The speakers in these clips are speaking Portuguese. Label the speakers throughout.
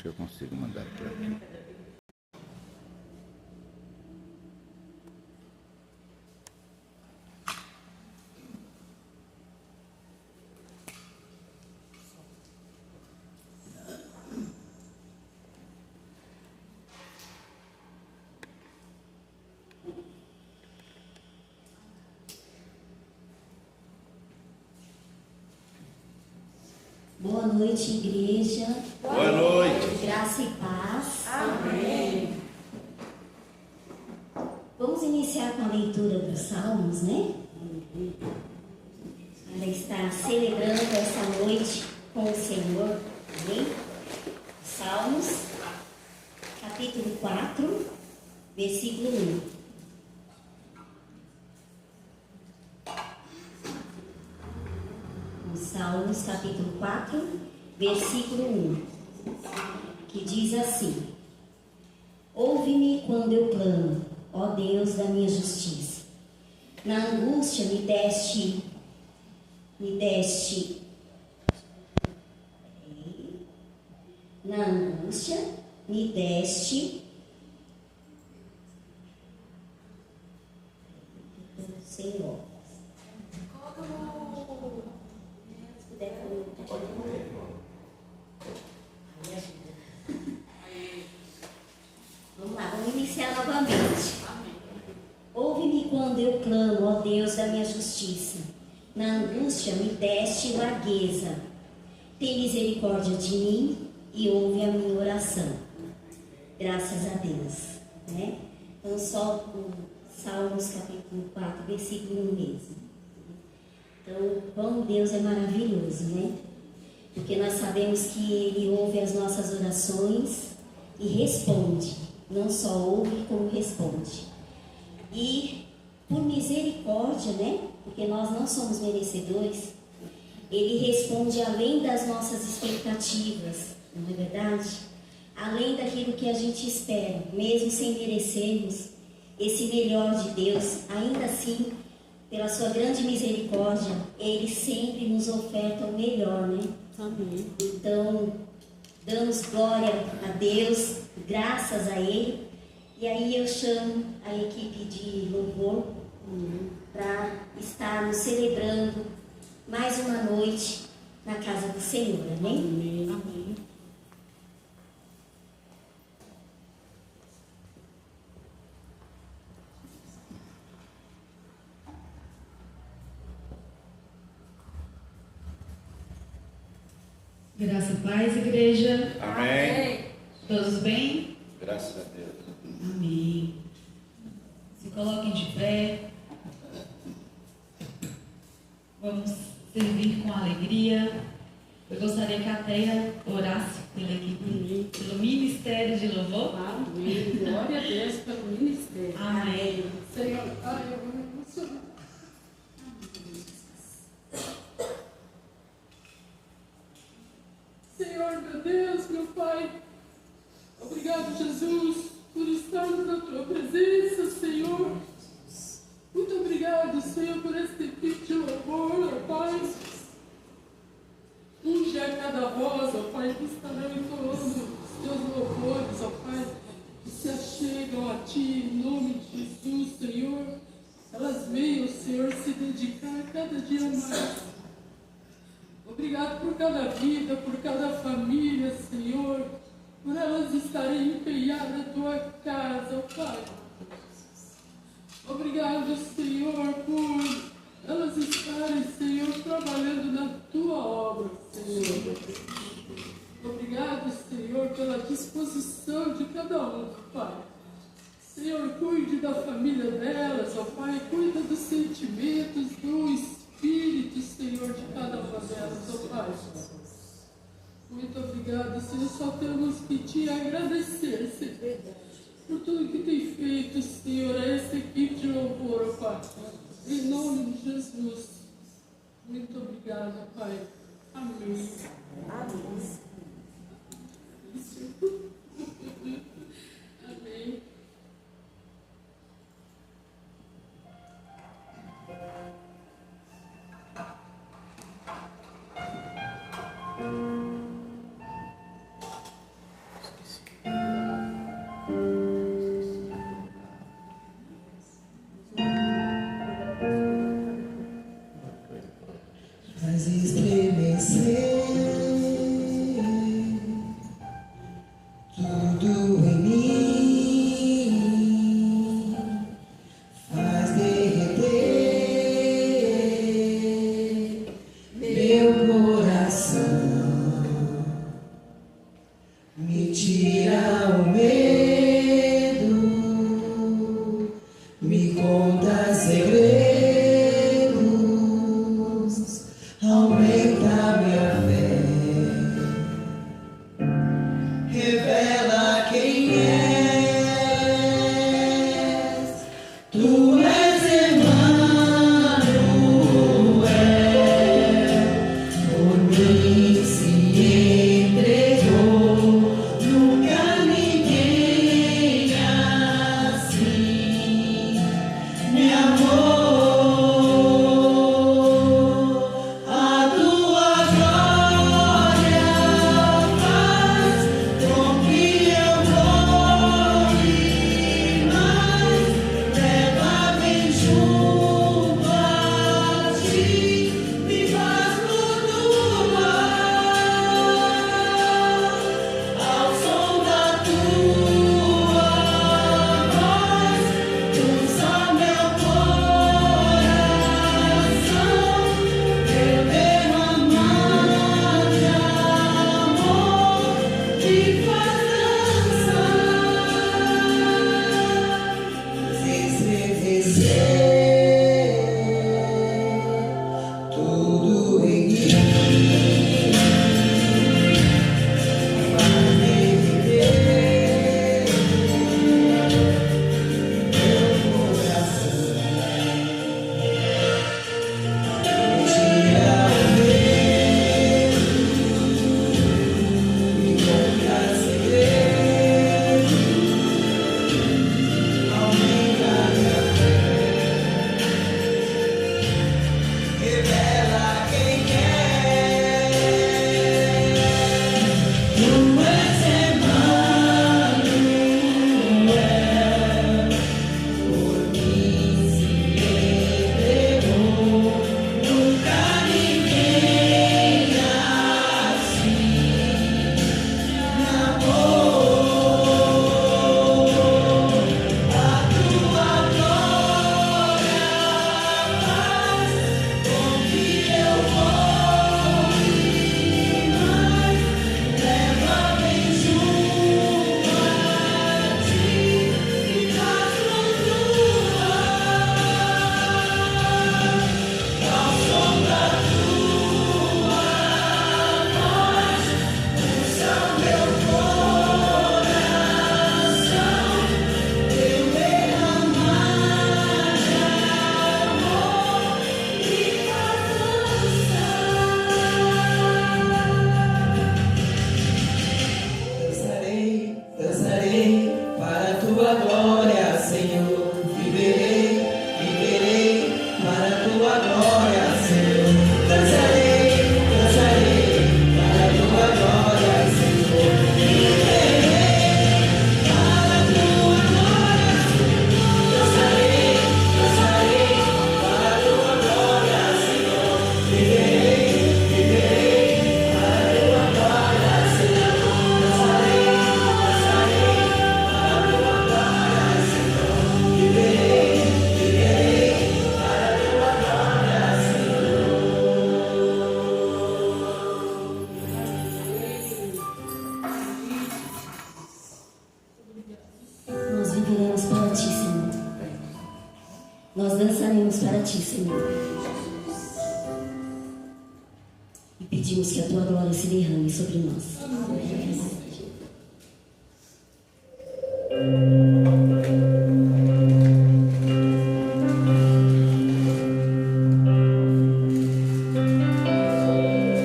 Speaker 1: que eu consigo mandar por aqui.
Speaker 2: Boa noite, igreja.
Speaker 1: Boa noite.
Speaker 2: Graça e paz.
Speaker 3: Amém.
Speaker 2: Vamos iniciar com a leitura dos Salmos, né? Para estar celebrando essa noite com o Senhor. Amém? Salmos, capítulo 4, versículo 1. Salmos capítulo 4, versículo 1, que diz assim: Ouve-me quando eu clamo, ó Deus da minha justiça. Na angústia me deste, na angústia me deste, Senhor. Vamos lá, vamos iniciar novamente. Ouve-me quando eu clamo, ó Deus da minha justiça. Na angústia me deste largueza. Tem misericórdia de mim e ouve a minha oração. Graças a Deus. Né? Então, só o Salmos capítulo 4, versículo 1 mesmo. Então, o bom Deus é maravilhoso, né? Porque nós sabemos que Ele ouve as nossas orações e responde. Não só ouve, como responde. E por misericórdia, né? Porque nós não somos merecedores, Ele responde além das nossas expectativas, não é verdade? Além daquilo que a gente espera, mesmo sem merecermos, esse melhor de Deus, ainda assim, pela sua grande misericórdia, Ele sempre nos oferta o melhor, né?
Speaker 3: Amém.
Speaker 2: Então, damos glória a Deus, graças a Ele. E aí eu chamo a equipe de louvor para estarmos celebrando mais uma noite na casa do Senhor, amém?
Speaker 3: Amém. Amém.
Speaker 4: Graça e paz, igreja.
Speaker 1: Amém.
Speaker 4: Todos bem?
Speaker 1: Graças a Deus.
Speaker 4: Amém. Se coloquem de pé. Vamos servir com alegria. Eu gostaria que a Teia orasse pela equipe, pelo ministério de louvor.
Speaker 3: Amém. Glória a Deus pelo ministério.
Speaker 4: Amém.
Speaker 3: Senhor, eu vou me emocionar. Senhor, meu Deus, meu Pai, obrigado, Jesus, por estarmos na Tua presença, Senhor. Muito obrigado, Senhor, por este equipe de louvor, ó Pai. Unge a cada voz, ó Pai, que estarão entoando os Teus louvores, ó Pai, que se achegam a Ti, em nome de Jesus, Senhor. Elas venham, Senhor, se dedicar cada dia mais. Obrigado por cada vida, por cada família, Senhor, por elas estarem empenhadas na Tua casa, ó Pai. Obrigado, Senhor, por elas estarem, Senhor, trabalhando na Tua obra, Senhor. Obrigado, Senhor, pela disposição de cada um, Pai. Senhor, cuide da família delas, ó Pai, cuida dos sentimentos, do espírito, Senhor, de cada uma delas, ó Pai. Muito obrigado, Senhor, só temos que Te agradecer, Senhor, por tudo que tem feito, Senhor, a essa equipe de louvor, ó Pai. Em nome de Jesus. Muito obrigada, Pai. Amém.
Speaker 2: Amém.
Speaker 3: Amém.
Speaker 2: viveremos para Ti, Senhor. Nós dançaremos para Ti, Senhor. E pedimos que a Tua glória se derrame sobre nós.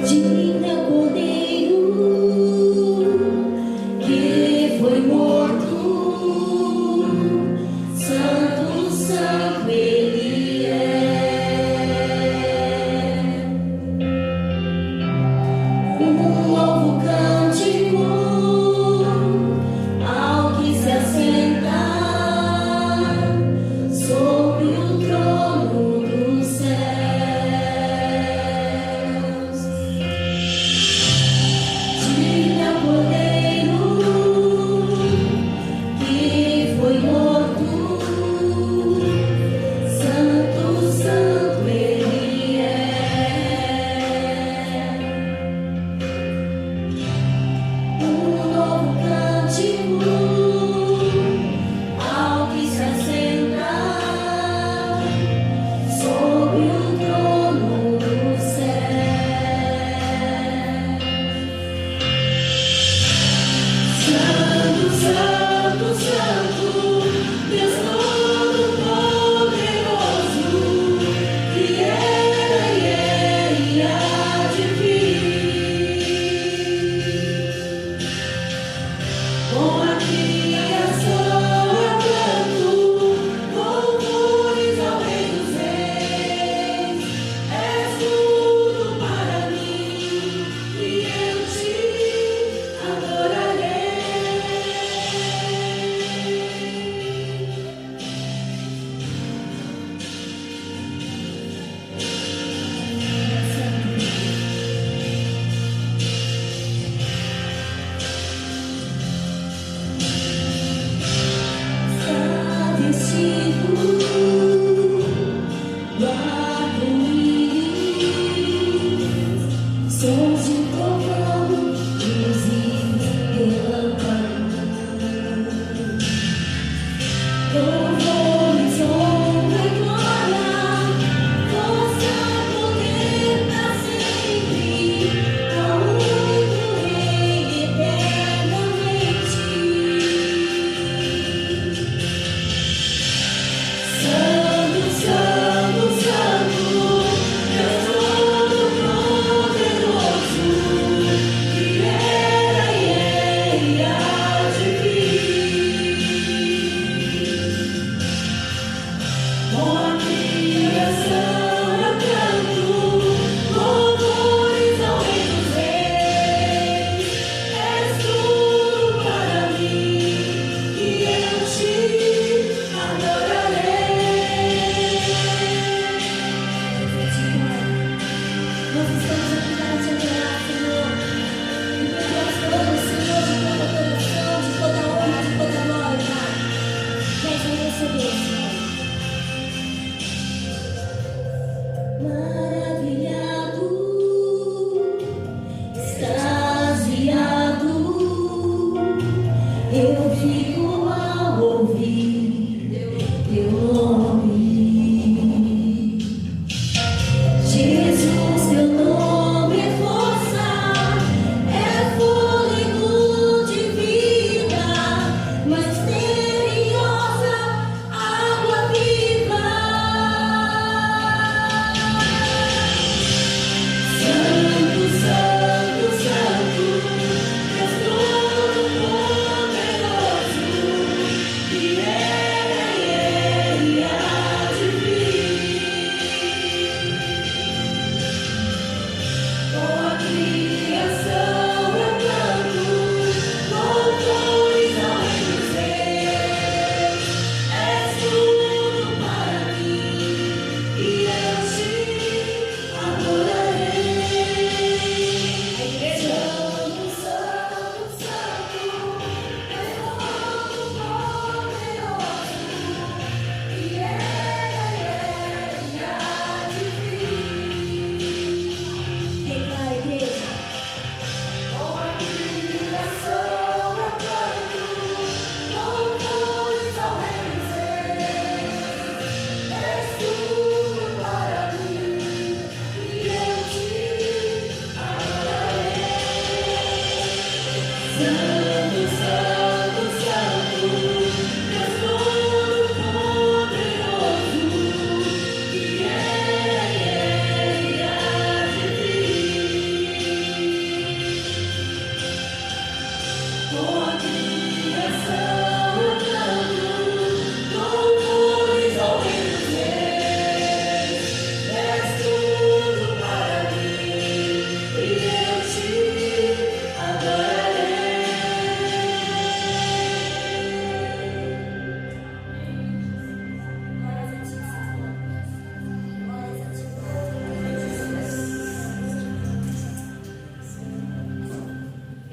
Speaker 2: Digna Cordeiro que foi morto, Santo, Santo Ele é. Um novo cântico ao que se acende.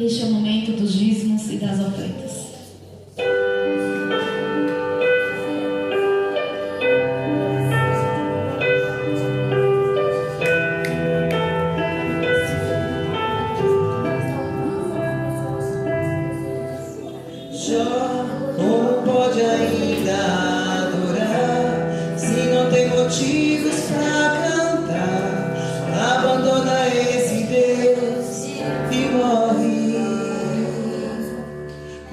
Speaker 4: Este é o momento dos dízimos e das ofertas.
Speaker 5: Como pode ainda adorar se não tem motivos pra cantar? Abandona esse Deus e morre.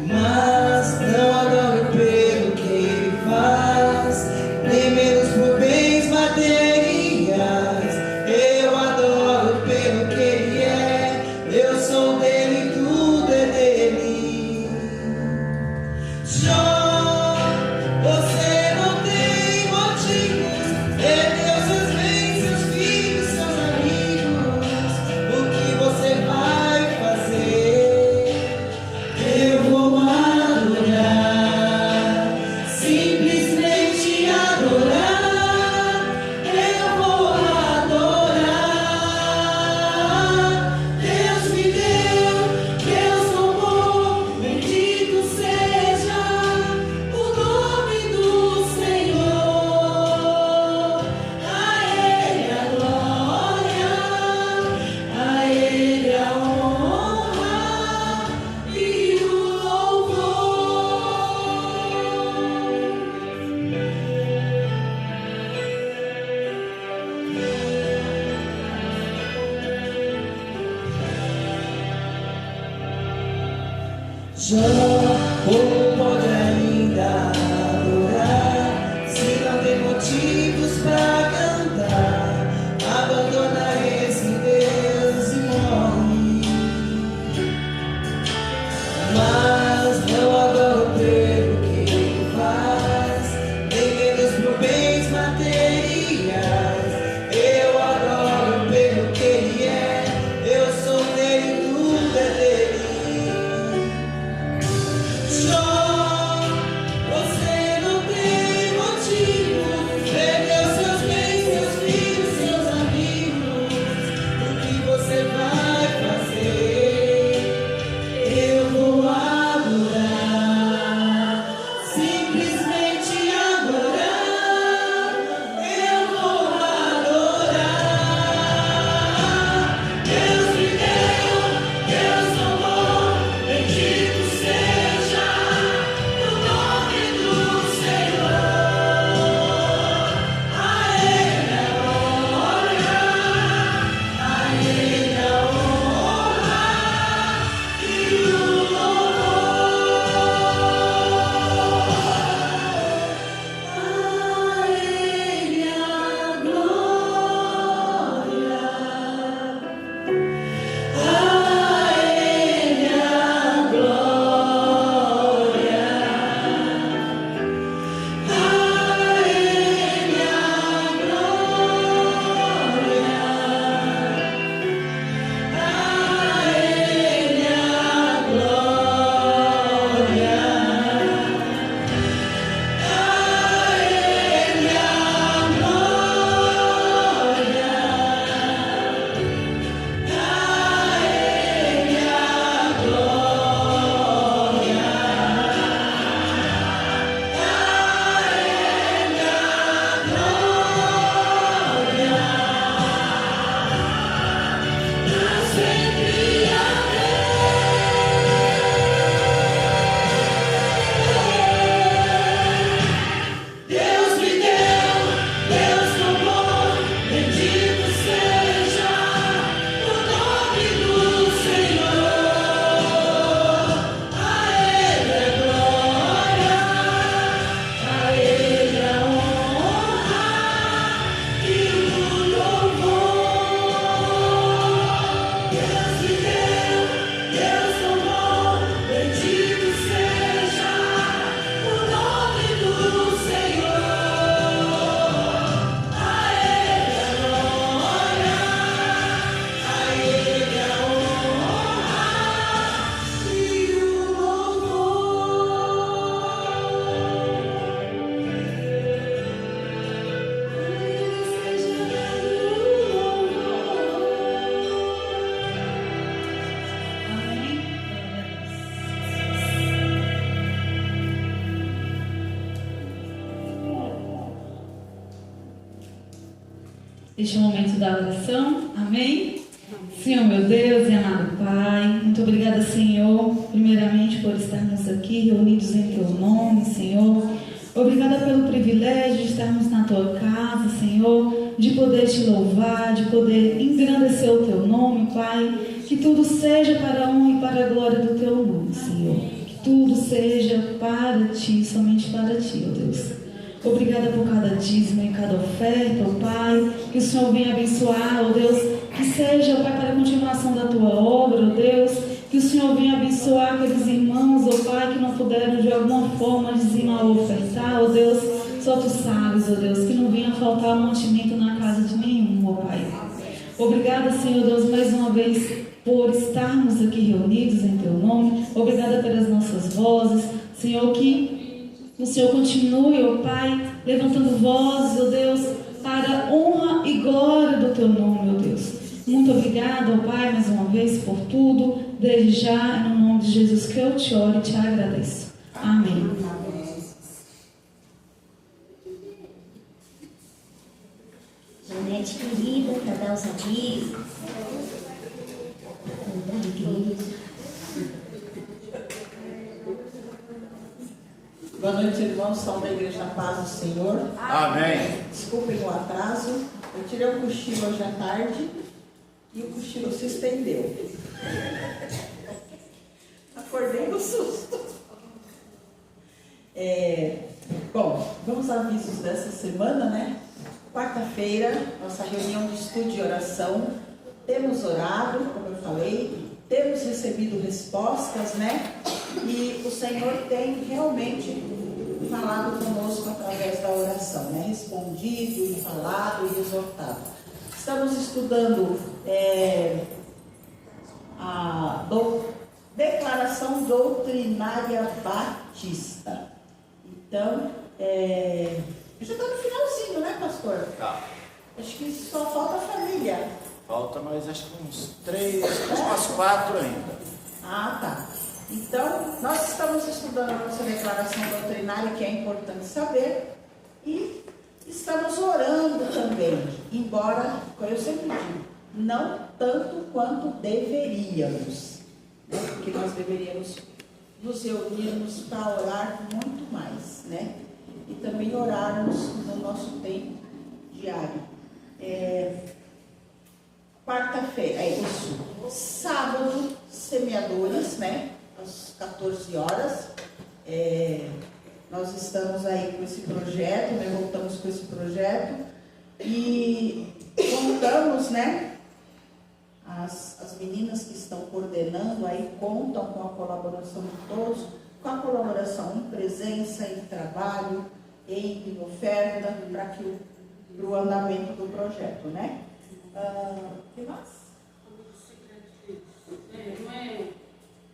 Speaker 5: Mas não adoro pelo que ele faz, nem menos por bens materiais. Eu adoro pelo que ele é, eu sou dele, tudo é dele. Você não tem motivos, perdeu seus bens, seus filhos, seus amigos. O que você vai fazer? Eu vou adorar, simplesmente adorar. Eu vou adorar. Deus me deu, Deus tomou, bendito seja o nome do Senhor. A Ele a glória, a Ele a honra e o louvor. Como pode ainda adorar se não tem motivos pra cantar? Abandona esse Deus e morre. Mas não adoro pelo que ele faz, nem menos por bens materiais. Eu adoro pelo que ele é, eu sou dele, tudo é dele.
Speaker 4: este momento da oração. Amém? Senhor meu Deus e amado Pai, muito obrigada, Senhor, primeiramente por estarmos aqui reunidos em Teu nome, Senhor. Obrigada pelo privilégio de estarmos na Tua casa, Senhor, de poder Te louvar, de poder engrandecer o Teu nome, Pai. Que tudo seja para a honra e para a glória do Teu nome, Senhor. Que tudo seja para Ti, somente para Ti, ó Deus. Obrigada por cada dízimo e cada oferta, ó Pai. Que o Senhor venha abençoar, ó Deus. Que seja, ó Pai, para a continuação da Tua obra, ó Deus. Que o Senhor venha abençoar aqueles irmãos, ó Pai, que não puderam de alguma forma dizimar ou ofertar, ó Deus. Só Tu sabes, ó Deus, que não venha faltar mantimento na casa de nenhum, ó Pai. Obrigada, Senhor Deus, mais uma vez por estarmos aqui reunidos em Teu nome. Obrigada pelas nossas vozes, Senhor, que o Senhor continue, ó Pai, levantando vozes, ó Deus, para a honra e glória do Teu nome, ó Deus. Muito obrigada, ó Pai, mais uma vez por tudo. Desde já, no nome de Jesus que eu te oro e te agradeço. Amém.
Speaker 2: Janete querida, cadê os amigos? Da igreja.
Speaker 6: Boa noite, irmãos, são da Igreja Paz do Senhor.
Speaker 1: Amém.
Speaker 6: Desculpem o atraso, eu tirei o cochilo hoje à tarde e o cochilo se estendeu. Acordei no susto. Bom, vamos aos avisos dessa semana, né? Quarta-feira, nossa reunião de estudo e oração. Temos orado, como eu falei, temos recebido respostas, né? E o Senhor tem realmente falado conosco através da oração, né? Respondido e falado e exortado. Estamos estudando a Declaração Doutrinária Batista. Então, já está no finalzinho, né, pastor?
Speaker 1: Tá.
Speaker 6: Acho que só falta a família.
Speaker 1: Falta mais acho que uns 3, umas 4 ainda.
Speaker 6: Ah, tá. Então, nós estamos estudando a nossa declaração doutrinária, que é importante saber, e estamos orando também, embora, como eu sempre digo, não tanto quanto deveríamos, né? Porque nós deveríamos nos reunirmos para orar muito mais, né? E também orarmos no nosso tempo diário. Quarta-feira, isso. Sábado, semeadores, né? Às 14 horas. Nós estamos aí com esse projeto, né? Voltamos com esse projeto. E contamos, né? As meninas que estão coordenando aí contam com a colaboração de todos, com a colaboração em presença, em trabalho, em oferta, para o andamento do projeto, né? O que mais?
Speaker 3: Não é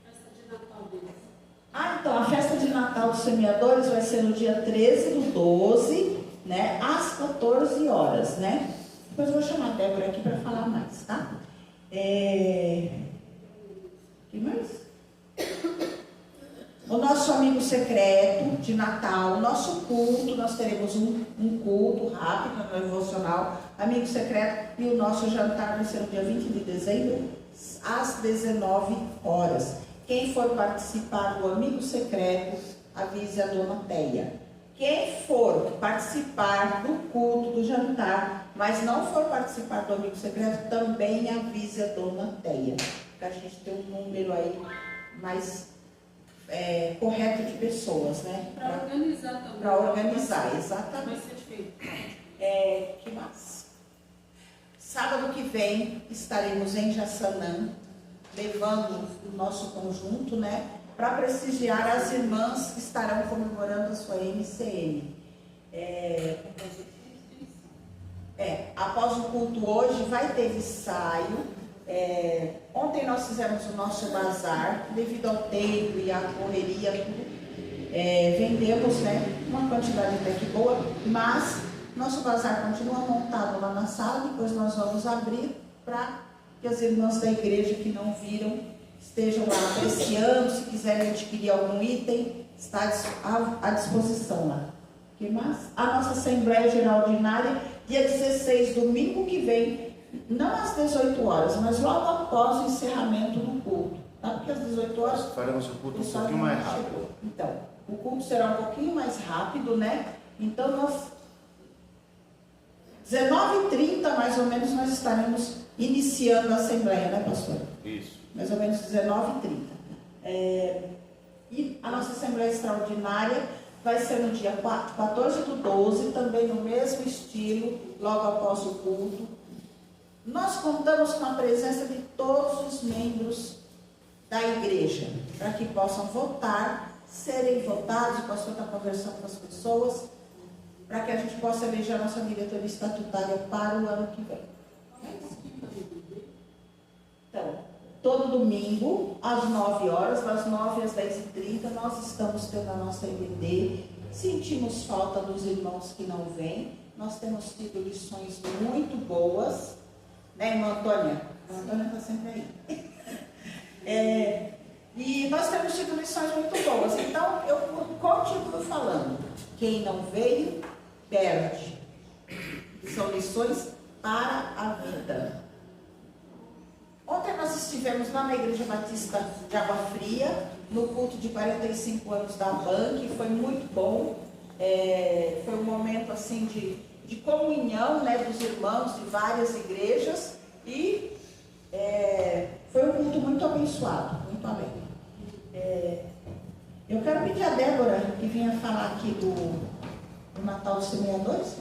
Speaker 3: festa de Natal deles.
Speaker 6: Então, a festa de Natal dos Semeadores vai ser no dia 13/12, né? Às 14 horas, né? Depois eu vou chamar a Débora aqui para falar mais, tá? O que mais? O nosso amigo secreto de Natal, o nosso culto, nós teremos um culto rápido, devocional, amigo secreto, e o nosso jantar vai ser no dia 20 de dezembro, às 19 horas. Quem for participar do amigo secreto, avise a dona Teia. Quem for participar do culto, do jantar, mas não for participar do amigo secreto, também avise a dona Teia, para a gente ter um número aí mais correto de pessoas, né?
Speaker 3: Para organizar também.
Speaker 6: Para organizar,
Speaker 3: Vai
Speaker 6: exatamente.
Speaker 3: ser feito.
Speaker 6: Que mais? Sábado que vem estaremos em Jaçanã, levando o nosso conjunto, né? Para prestigiar as irmãs que estarão comemorando a sua MCM. Após o culto hoje vai ter ensaio. Ontem nós fizemos o nosso bazar, devido ao tempo e à correria, vendemos, né, uma quantidade até que boa, mas nosso bazar continua montado lá na sala. Depois nós vamos abrir para que as irmãs da igreja que não viram estejam lá apreciando. Se quiserem adquirir algum item, está à disposição lá. O que mais? A nossa Assembleia Geral Ordinária, dia 16, domingo que vem, não às 18 horas, mas logo após o encerramento do culto. Tá? Porque às 18 horas...
Speaker 1: Faremos o culto um
Speaker 6: pessoal
Speaker 1: pouquinho
Speaker 6: não
Speaker 1: mais rápido.
Speaker 6: chegou. Então, o culto será um pouquinho mais rápido, né? Então, nós... 19h30, mais ou menos, nós estaremos iniciando a Assembleia, né, pastor?
Speaker 1: Isso.
Speaker 6: Mais ou menos 19h30. E a nossa Assembleia Extraordinária vai ser no dia 14/12, também no mesmo estilo, logo após o culto. Nós contamos com a presença de todos os membros da igreja, para que possam votar, serem votados. O pastor está conversando com as pessoas, para que a gente possa eleger a nossa diretoria estatutária para o ano que vem. Então, todo domingo, às 9 horas, das 9 às 10h30, nós estamos tendo a nossa EBD. Sentimos falta dos irmãos que não vêm. Nós temos tido lições muito boas. Né, irmã Antônia? A Antônia está sempre aí. E nós temos tido lições muito boas. Então, eu continuo falando. Quem não veio, perde. São lições para a vida. Ontem nós estivemos lá na Igreja Batista de Água Fria, no culto de 45 anos da BAN, que foi muito bom. Foi um momento assim de comunhão, né, dos irmãos de várias igrejas, e foi um culto muito abençoado, muito alegre. Eu quero pedir a Débora que venha falar aqui do Natal dos Semeadores.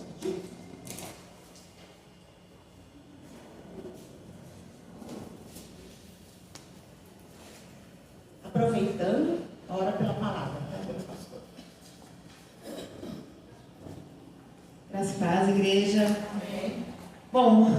Speaker 6: Aproveitando, ora pela palavra, né, pelo pastor.
Speaker 7: Graças a paz, igreja. Bom,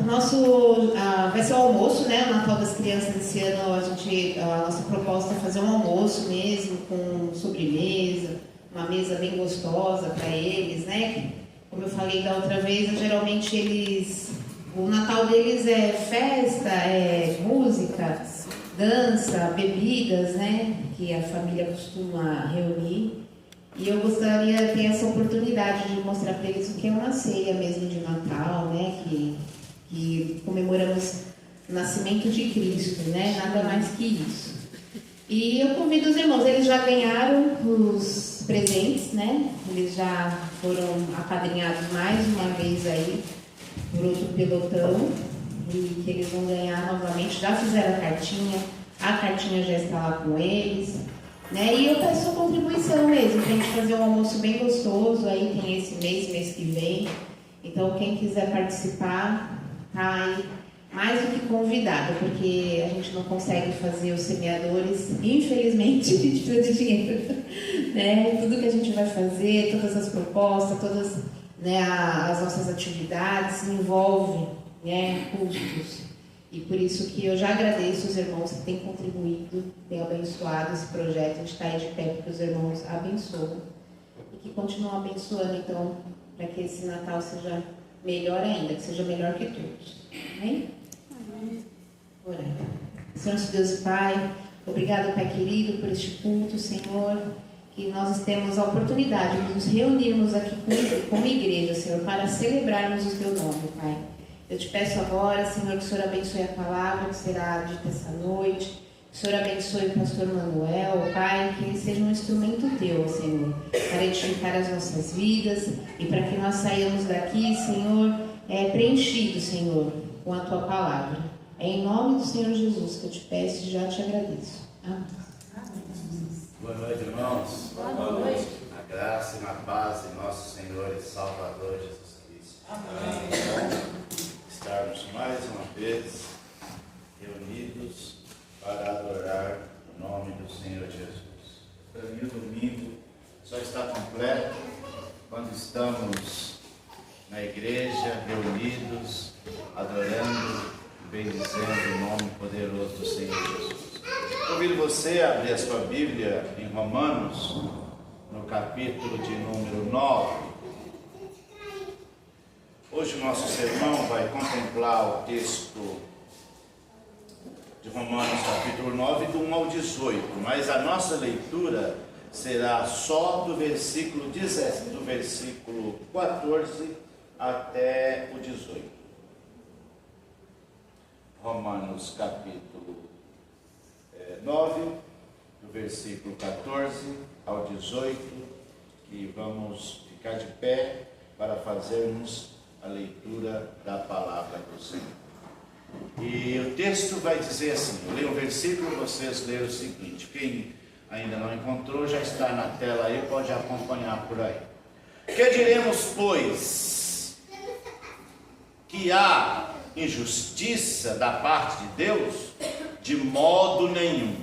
Speaker 7: vai ser o almoço, né? O Natal das Crianças esse ano, a nossa proposta é fazer um almoço mesmo, com sobremesa, uma mesa bem gostosa para eles, né? Como eu falei da outra vez, geralmente o Natal deles é festa, música, dança, bebidas, né? Que a família costuma reunir. E eu gostaria de ter essa oportunidade de mostrar para eles o que é uma ceia mesmo de Natal, né? Que comemoramos o nascimento de Cristo, né? Nada mais que isso. E eu convido os irmãos, eles já ganharam os presentes, né? Eles já foram apadrinhados mais uma vez aí por outro pelotão, e que eles vão ganhar novamente. Já fizeram a cartinha já está lá com eles. Né? E eu peço a contribuição mesmo, para a gente fazer um almoço bem gostoso, aí tem esse mês que vem. Então, quem quiser participar, tá aí mais do que convidado, porque a gente não consegue fazer os semeadores, infelizmente, a gente precisa de dinheiro. Né? Tudo que a gente vai fazer, todas as propostas, todas, né, as nossas atividades envolvem, né, custos. E por isso que eu já agradeço os irmãos que têm contribuído, têm abençoado esse projeto. A gente está aí de pé porque os irmãos abençoam. E que continuam abençoando, então, para que esse Natal seja melhor ainda, que seja melhor que todos. Amém? Amém. Orando. Senhor Deus e Pai, obrigado, Pai querido, por este culto, Senhor, que nós temos a oportunidade de nos reunirmos aqui como igreja, Senhor, para celebrarmos o Teu nome, Pai. Eu te peço agora, Senhor, que o Senhor abençoe a palavra que será dita essa noite. Que o Senhor abençoe o pastor Manuel, Pai, que ele seja um instrumento Teu, Senhor, para edificar as nossas vidas e para que nós saiamos daqui, Senhor, preenchidos, Senhor, com a Tua palavra. É em nome do Senhor Jesus que eu te peço e já te agradeço. Amém.
Speaker 8: Boa noite, irmãos. Boa noite. A graça e a paz de nosso Senhor e Salvador Jesus Cristo. Amém. Estarmos mais uma vez reunidos para adorar o nome do Senhor Jesus. Para mim, o domingo só está completo quando estamos na igreja, reunidos, adorando e bendizendo o nome poderoso do Senhor Jesus. Convido você a abrir a sua Bíblia em Romanos, no capítulo de número 9. Hoje o nosso sermão vai contemplar o texto de Romanos capítulo 9, do 1 ao 18, mas a nossa leitura será só do versículo 14 até o 18. Romanos capítulo 9, do versículo 14 ao 18, que vamos ficar de pé para fazermos a leitura da palavra do Senhor. E o texto vai dizer assim, eu leio o versículo, vocês leem o seguinte, quem ainda não encontrou, já está na tela aí, pode acompanhar por aí. Que diremos, pois, que há injustiça da parte de Deus? De modo nenhum.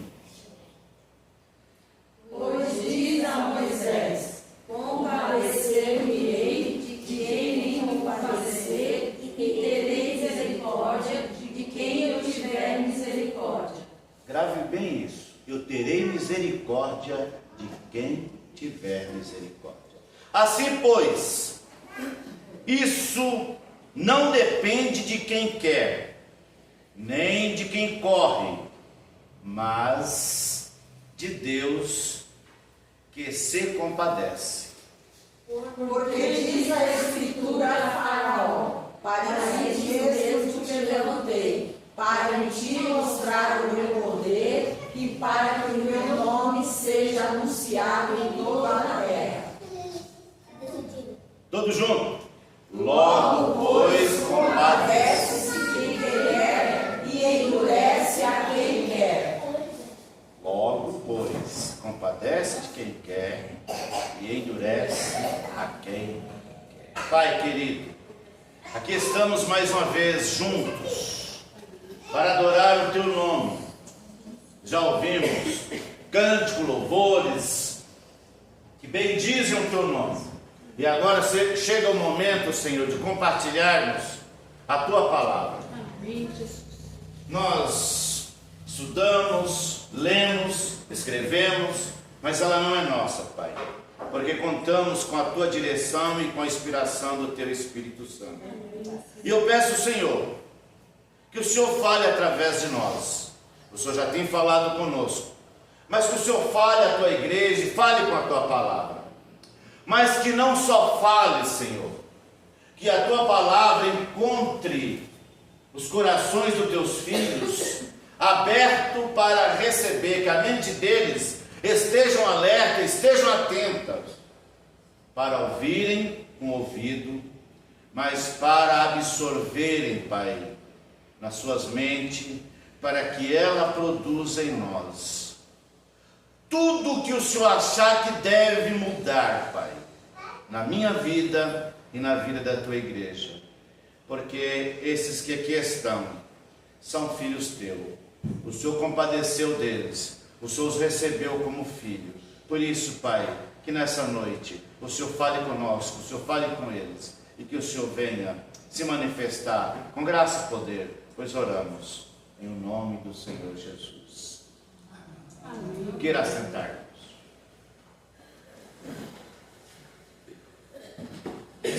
Speaker 9: Pois diz a Moisés: compadecer-me-ei de quem me compadecer, e terei misericórdia de quem eu tiver misericórdia.
Speaker 8: Grave bem isso. Eu terei misericórdia de quem tiver misericórdia. Assim, pois, isso não depende de quem quer, nem de quem corre, mas de Deus que se compadece.
Speaker 9: Porque diz a Escritura a Faraó: para isso mesmo te levantei, para te mostrar o meu poder e para que o meu nome seja anunciado em toda a terra.
Speaker 8: Todos juntos. Logo, pois,
Speaker 9: compadece-se quem quer e endurece a quem quer.
Speaker 8: Logo, pois, compadece de quem quer e endurece a quem quer. Pai querido, aqui estamos mais uma vez juntos para adorar o Teu nome. Já ouvimos cânticos, louvores que bendizem o Teu nome. E agora chega o momento, Senhor, de compartilharmos a Tua palavra.
Speaker 3: Amém, Jesus.
Speaker 8: Nós estudamos, lemos, escrevemos, mas ela não é nossa, Pai, porque contamos com a Tua direção e com a inspiração do Teu Espírito Santo. E eu peço, Senhor, que o Senhor fale através de nós. O Senhor já tem falado conosco, mas que o Senhor fale à Tua igreja e fale com a Tua palavra. Mas que não só fale, Senhor, que a Tua palavra encontre os corações dos Teus filhos aberto para receber, que a mente deles estejam alerta, estejam atentas, para ouvirem com o ouvido, mas para absorverem, Pai, nas suas mentes, para que ela produza em nós tudo o que o Senhor achar que deve mudar, Pai, na minha vida e na vida da Tua igreja, porque esses que aqui estão são filhos Teus. O Senhor compadeceu deles, o Senhor os recebeu como filho. Por isso, Pai, que nessa noite o Senhor fale conosco, o Senhor fale com eles, e que o Senhor venha se manifestar com graça e poder, pois oramos em nome do Senhor Jesus. Amém. Queira sentar-nos.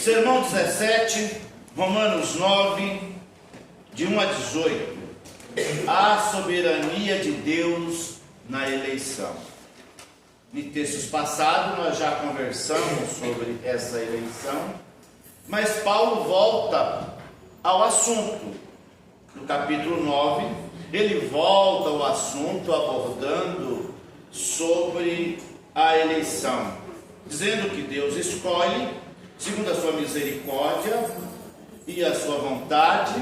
Speaker 8: Sermão 17, Romanos 9, de 1 a 18. A soberania de Deus na eleição. Em textos passados nós já conversamos sobre essa eleição, mas Paulo volta ao assunto. No capítulo 9, ele volta ao assunto abordando sobre a eleição, dizendo que Deus escolhe segundo a sua misericórdia e a sua vontade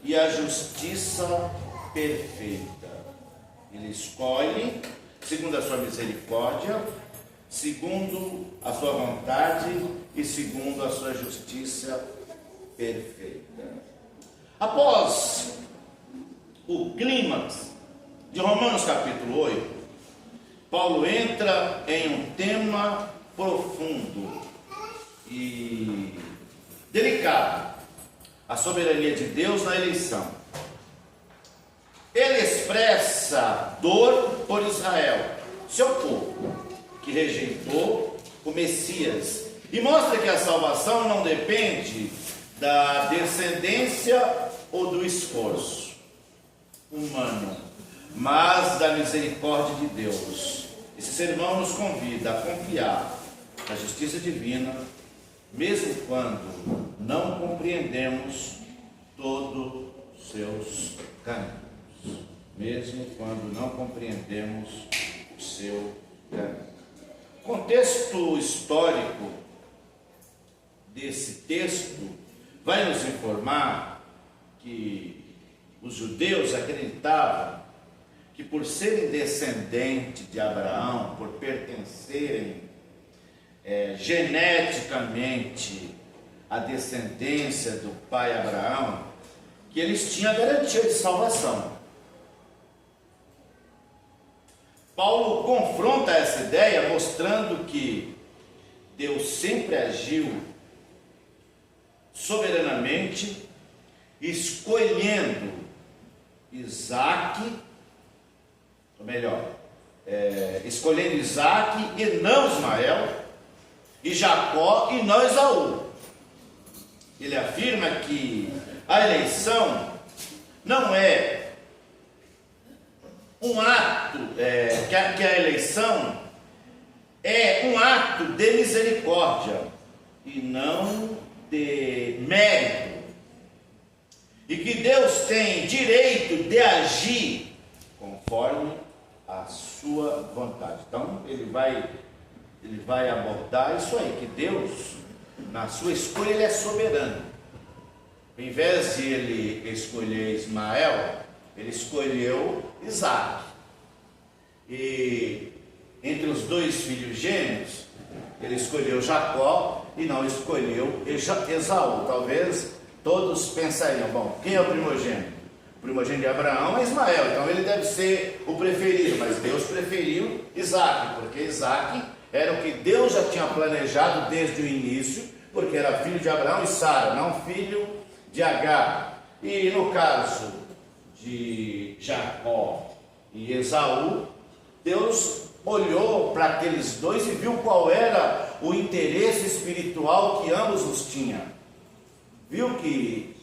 Speaker 8: e a justiça perfeita. Ele escolhe segundo a sua misericórdia, segundo a sua vontade e segundo a sua justiça perfeita. Após o clímax de Romanos capítulo 8, Paulo entra em um tema profundo e delicado: a soberania de Deus na eleição. Ele expressa dor por Israel, seu povo, que rejeitou o Messias, e mostra que a salvação não depende da descendência ou do esforço humano, mas da misericórdia de Deus. Esse sermão nos convida a confiar na justiça divina mesmo quando não compreendemos todos os seus caminhos. Mesmo quando não compreendemos o seu caminho. O contexto histórico desse texto vai nos informar que os judeus acreditavam que, por serem descendentes de Abraão, por pertencerem geneticamente à descendência do pai Abraão, que eles tinham a garantia de salvação. Paulo confronta essa ideia mostrando que Deus sempre agiu soberanamente, escolhendo Isaac, ou melhor, escolhendo Isaac e não Ismael, e Jacó e não Esaú. Ele afirma que a eleição não é um ato, que a eleição é um ato de misericórdia e não de mérito, e que Deus tem direito de agir conforme a sua vontade. Então ele vai abordar isso aí, que Deus, na sua escolha, ele é soberano. Ao invés de ele escolher Ismael, ele escolheu Isaac. E entre os dois filhos gêmeos, ele escolheu Jacó e não escolheu Esaú. Talvez todos pensariam, bom, quem é o primogênito? O primogênito de Abraão é Ismael, então ele deve ser o preferido, mas Deus preferiu Isaac, porque Isaac era o que Deus já tinha planejado desde o início, porque era filho de Abraão e Sara, não filho de Agar. E no caso de Jacó e Esaú, Deus olhou para aqueles dois e viu qual era o interesse espiritual que ambos os tinham. Viu que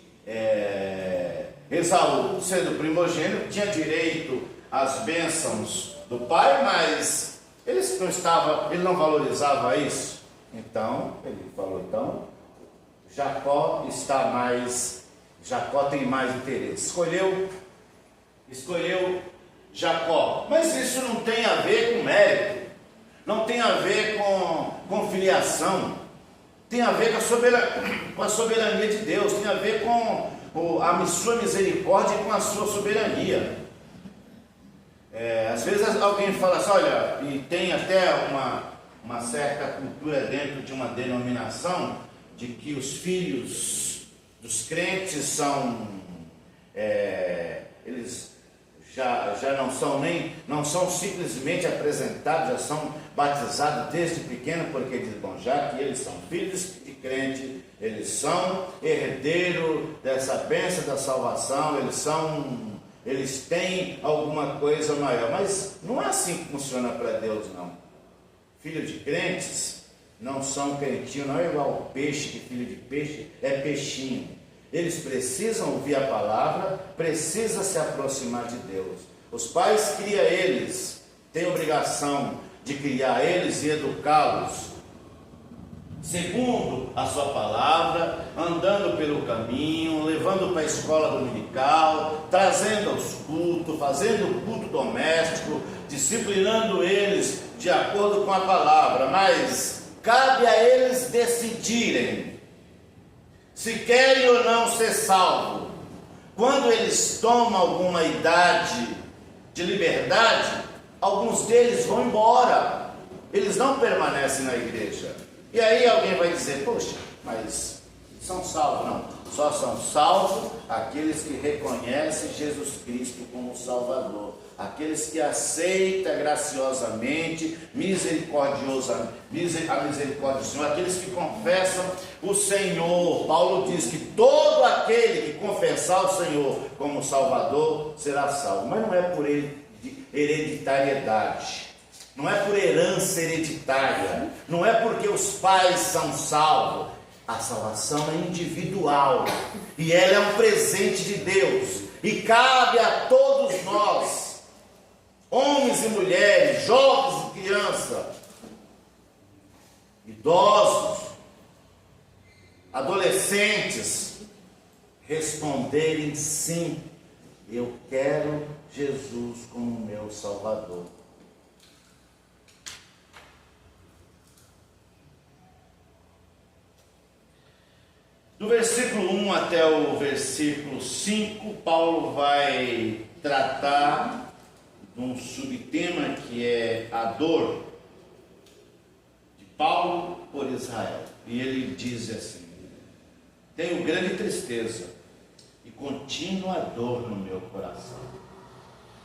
Speaker 8: Esaú, sendo primogênito, tinha direito às bênçãos do pai, mas ele não valorizava isso. Então, ele falou, Jacó tem mais interesse. Escolheu Jacó. Mas isso não tem a ver com mérito, não tem a ver com filiação, tem a ver com a soberania de Deus, tem a ver com a sua misericórdia e com a sua soberania. Às vezes alguém fala assim, olha, e tem até uma certa cultura dentro de uma denominação de que os filhos dos crentes eles já não são simplesmente apresentados, já são batizados desde pequeno, porque diz, bom, já que eles são filhos de crente, eles são herdeiros dessa bênção da salvação, eles têm alguma coisa maior. Mas não é assim que funciona para Deus, não. Filho de crentes não são crentinhos, não é igual ao peixe, que filho de peixe é peixinho. Eles precisam ouvir a palavra, precisam se aproximar de Deus. Os pais criam eles, têm obrigação de criar eles e educá-los segundo a sua palavra, andando pelo caminho, levando para a escola dominical, trazendo aos cultos, fazendo culto doméstico, disciplinando eles de acordo com a palavra. Mas cabe a eles decidirem se querem ou não ser salvos. Quando eles tomam alguma idade de liberdade, alguns deles vão embora, eles não permanecem na igreja. E aí alguém vai dizer, poxa, mas são salvos? Não, só são salvos aqueles que reconhecem Jesus Cristo como Salvador, aqueles que aceitam graciosamente, a misericórdia do Senhor, aqueles que confessam o Senhor. Paulo diz que todo aquele que confessar o Senhor como Salvador será salvo, mas não é por hereditariedade, não é por herança hereditária, não é porque os pais são salvos. A salvação é individual e ela é um presente de Deus e cabe a todos nós, homens e mulheres, jovens e crianças, idosos, adolescentes responderem sim, eu quero Jesus como meu Salvador. Do versículo 1 até o versículo 5, Paulo vai tratar de um subtema que é a dor de Paulo por Israel. E ele diz assim: tenho grande tristeza e contínua dor no meu coração.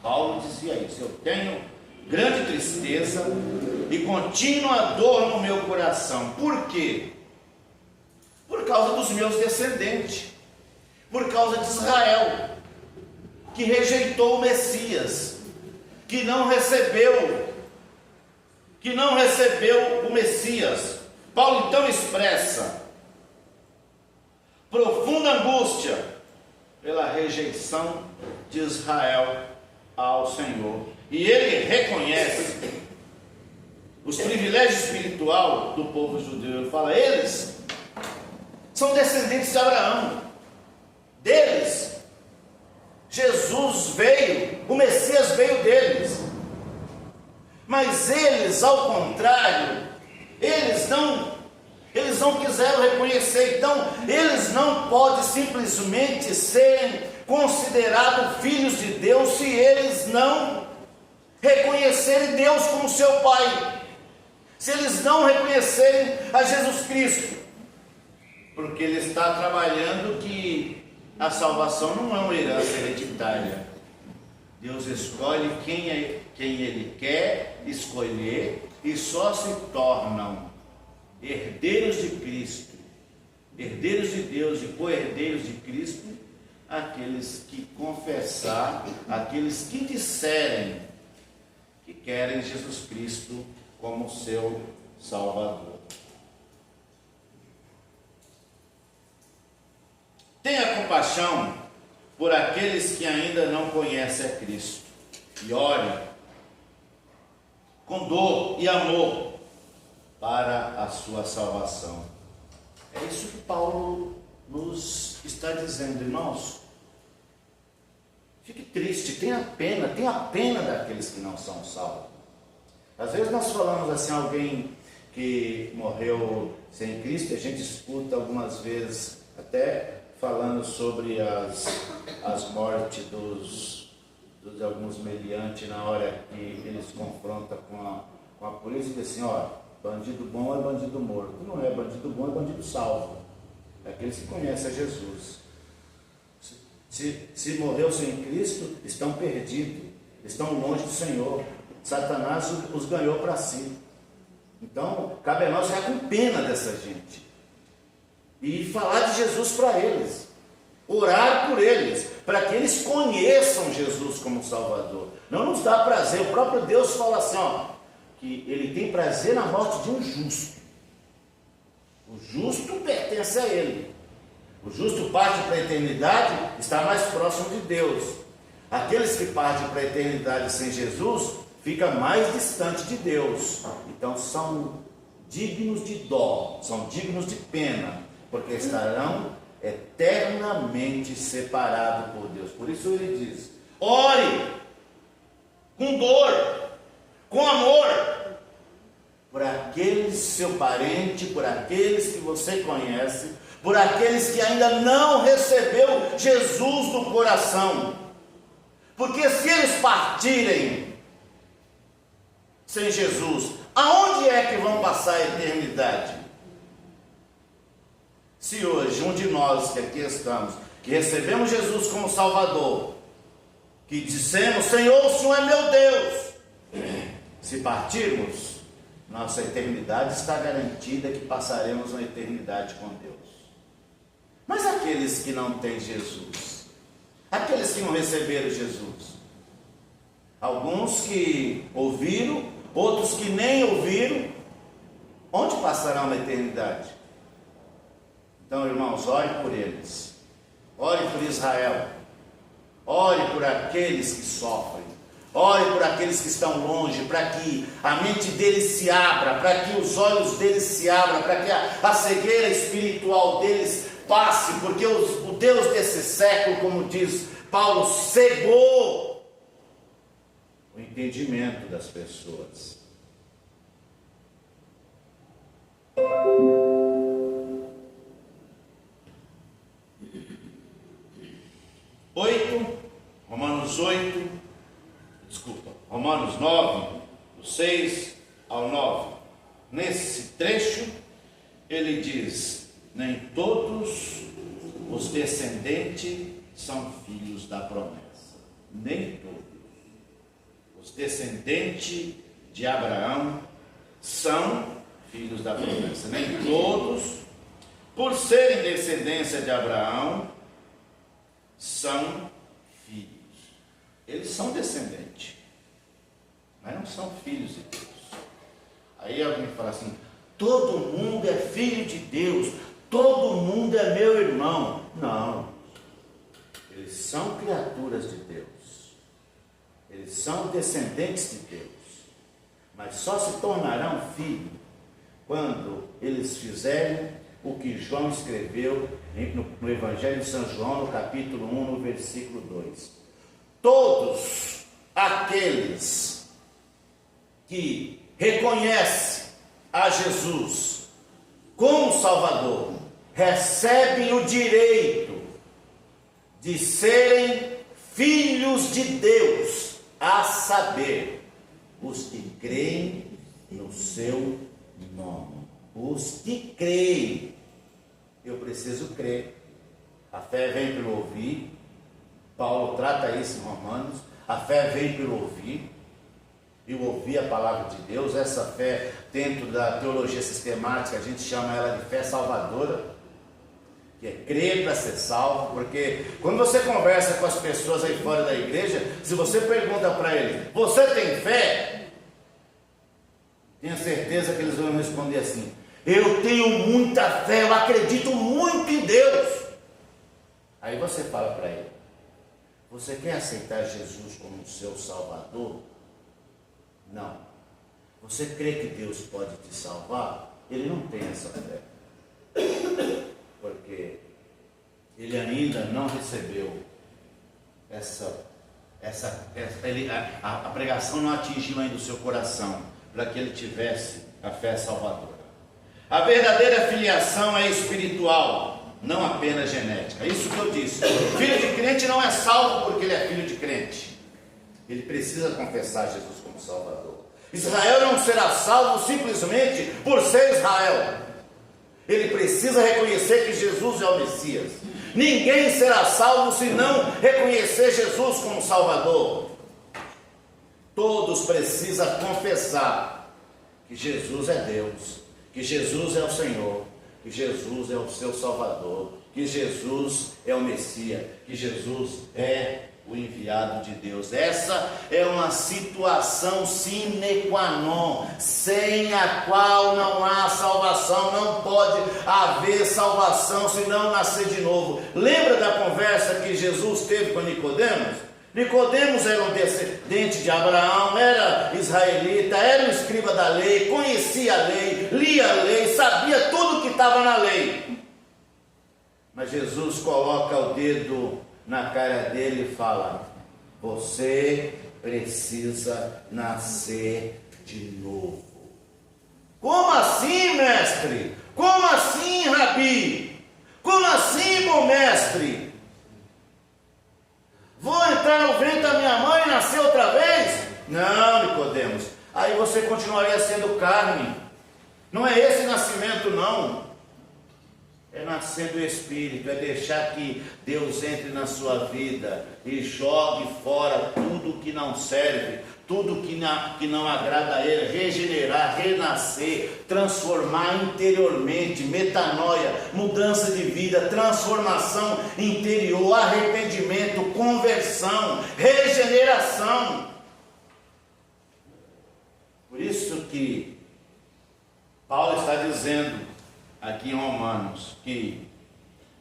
Speaker 8: Paulo dizia isso: eu tenho grande tristeza e contínua dor no meu coração. Por quê? Por causa dos meus descendentes, por causa de Israel, que rejeitou o Messias, que não recebeu o Messias. Paulo então expressa profunda angústia pela rejeição de Israel ao Senhor, e ele reconhece os privilégios espirituais do povo judeu. Ele fala: eles são descendentes de Abraão, deles Jesus veio, o Messias veio deles, mas eles, ao contrário, eles não quiseram reconhecer. Então eles não podem simplesmente serem considerados filhos de Deus se eles não reconhecerem Deus como seu Pai, se eles não reconhecerem a Jesus Cristo, porque ele está trabalhando que a salvação não é uma herança hereditária. Deus escolhe quem ele quer escolher, e só se tornam herdeiros de Cristo, herdeiros de Deus e co-herdeiros de Cristo, aqueles que confessar, aqueles que disserem que querem Jesus Cristo como seu Salvador. Tenha compaixão por aqueles que ainda não conhecem a Cristo, e ore com dor e amor para a sua salvação. É isso que Paulo nos está dizendo, irmãos. Fique triste, tenha pena daqueles que não são salvos. Às vezes nós falamos assim, alguém que morreu sem Cristo, a gente escuta algumas vezes até falando sobre as mortes de alguns meliantes na hora que eles confrontam com a polícia, e dizem assim: ó, bandido bom é bandido morto. Não é bandido bom, é bandido salvo. É aqueles que conhecem a Jesus. Se morreu sem Cristo, estão perdidos, estão longe do Senhor. Satanás os ganhou para si. Então, cabe a nós ficar com pena dessa gente e falar de Jesus para eles, orar por eles, para que eles conheçam Jesus como Salvador. Não nos dá prazer, o próprio Deus fala assim, ó, que ele tem prazer na morte de um justo. O justo pertence a ele. O justo parte para a eternidade, está mais próximo de Deus. Aqueles que partem para a eternidade sem Jesus, fica mais distante de Deus. Então são dignos de dó, são dignos de pena, porque estarão eternamente separados por Deus. Por isso ele diz: ore com dor, com amor, por aqueles seu parente, por aqueles que você conhece, por aqueles que ainda não recebeu Jesus no coração. Porque se eles partirem sem Jesus, aonde é que vão passar a eternidade? Se hoje um de nós que aqui estamos, que recebemos Jesus como Salvador, que dissemos: Senhor, o Senhor é meu Deus, se partirmos, nossa eternidade está garantida, que passaremos uma eternidade com Deus. Mas aqueles que não têm Jesus, aqueles que não receberam Jesus, alguns que ouviram, outros que nem ouviram, onde passarão uma eternidade? Então, irmãos, ore por eles, ore por Israel, ore por aqueles que sofrem, Ore por aqueles que estão longe, para que a mente deles se abra, para que os olhos deles se abram, para que a cegueira espiritual deles passe, porque o Deus desse século, como diz Paulo, cegou o entendimento das pessoas. Romanos 9, do 6 ao 9. Nesse trecho, ele diz: nem todos os descendentes são filhos da promessa. Nem todos. Os descendentes de Abraão são filhos da promessa. Nem todos, por serem descendência de Abraão, são filhos. Eles são descendentes, mas não são filhos de Deus. Aí alguém fala assim: todo mundo é filho de Deus, todo mundo é meu irmão. Não, eles são criaturas de Deus, eles são descendentes de Deus, mas só se tornarão filhos quando eles fizerem o que João escreveu no Evangelho de São João, no capítulo 1, no versículo 2. Todos aqueles que reconhecem a Jesus como Salvador recebem o direito de serem filhos de Deus, a saber, os que creem no seu nome. Os que creem. Eu preciso crer. A fé vem pelo ouvir. Paulo trata isso em Romanos. A fé vem pelo ouvir. E o ouvir a palavra de Deus. Essa fé, dentro da teologia sistemática, a gente chama ela de fé salvadora, que é crer para ser salvo. Porque quando você conversa com as pessoas aí fora da igreja, se você pergunta para eles: você tem fé? Tenha certeza que eles vão responder assim: eu tenho muita fé, eu acredito muito em Deus. Aí você fala para ele: você quer aceitar Jesus como seu Salvador? Não. Você crê que Deus pode te salvar? Ele não tem essa fé, porque ele ainda não recebeu a pregação não atingiu ainda o seu coração para que ele tivesse a fé salvadora. A verdadeira filiação é espiritual, não apenas genética. Isso que eu disse. Filho de crente não é salvo porque ele é filho de crente. Ele precisa confessar Jesus como Salvador. Israel não será salvo simplesmente por ser Israel. Ele precisa reconhecer que Jesus é o Messias. Ninguém será salvo se não reconhecer Jesus como Salvador. Todos precisam confessar que Jesus é Deus, que Jesus é o Senhor, que Jesus é o seu Salvador, que Jesus é o Messias, que Jesus é o enviado de Deus. Essa é uma situação sine qua non, sem a qual não há salvação. Não pode haver salvação se não nascer de novo. Lembra da conversa que Jesus teve com Nicodemos? Nicodemos era um descendente de Abraão, era israelita, era um escriba da lei, conhecia a lei, lia a lei, sabia tudo o que estava na lei. Mas Jesus coloca o dedo na cara dele e fala: você precisa nascer de novo. Como assim, mestre? Como assim, rabi? Como assim, bom mestre? Vou entrar no ventre da minha mãe e nascer outra vez? Não, Nicodemos. Aí você continuaria sendo carne. Não é esse nascimento, não. É nascer do Espírito, é deixar que Deus entre na sua vida e jogue fora tudo que não serve, tudo que não agrada a Ele, regenerar, renascer, transformar interiormente, metanoia, mudança de vida, transformação interior, arrependimento, conversão, regeneração. Por isso que Paulo está dizendo aqui em Romanos que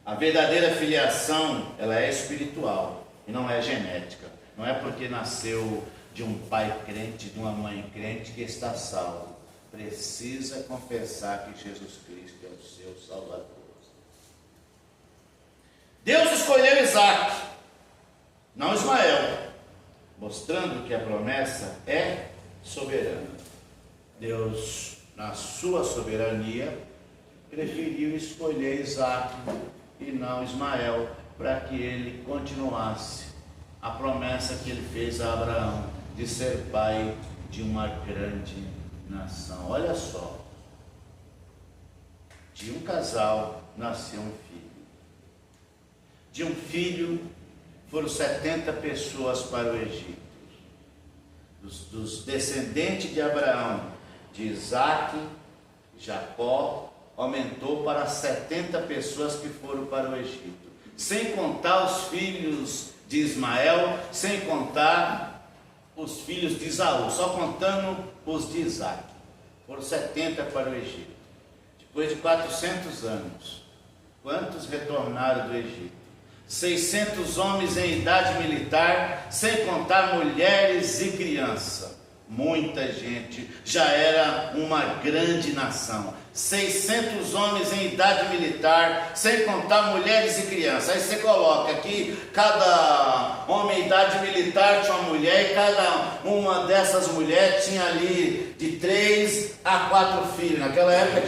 Speaker 8: a verdadeira filiação, ela é espiritual e não é genética. Não é porque nasceu de um pai crente, de uma mãe crente que está salvo, precisa confessar que Jesus Cristo é o seu Salvador. Deus escolheu Isaac, não Ismael, mostrando que a promessa é soberana. Deus, na sua soberania, preferiu escolher Isaac e não Ismael, para que ele continuasse a promessa que ele fez a Abraão, de ser pai de uma grande nação. Olha só, de um casal nasceu um filho. De um filho foram 70 pessoas para o Egito. Dos descendentes de Abraão, de Isaac, Jacó, aumentou para 70 pessoas que foram para o Egito. Sem contar os filhos de Ismael, sem contar os filhos de Esaú, só contando os de Isaac. Foram 70 para o Egito. Depois de 400 anos, quantos retornaram do Egito? 600 homens em idade militar, sem contar mulheres e crianças. Muita gente, já era uma grande nação. 600 homens em idade militar, sem contar mulheres e crianças. Aí você coloca que cada homem em idade militar tinha uma mulher, e cada uma dessas mulheres tinha ali de 3 a 4 filhos. Naquela época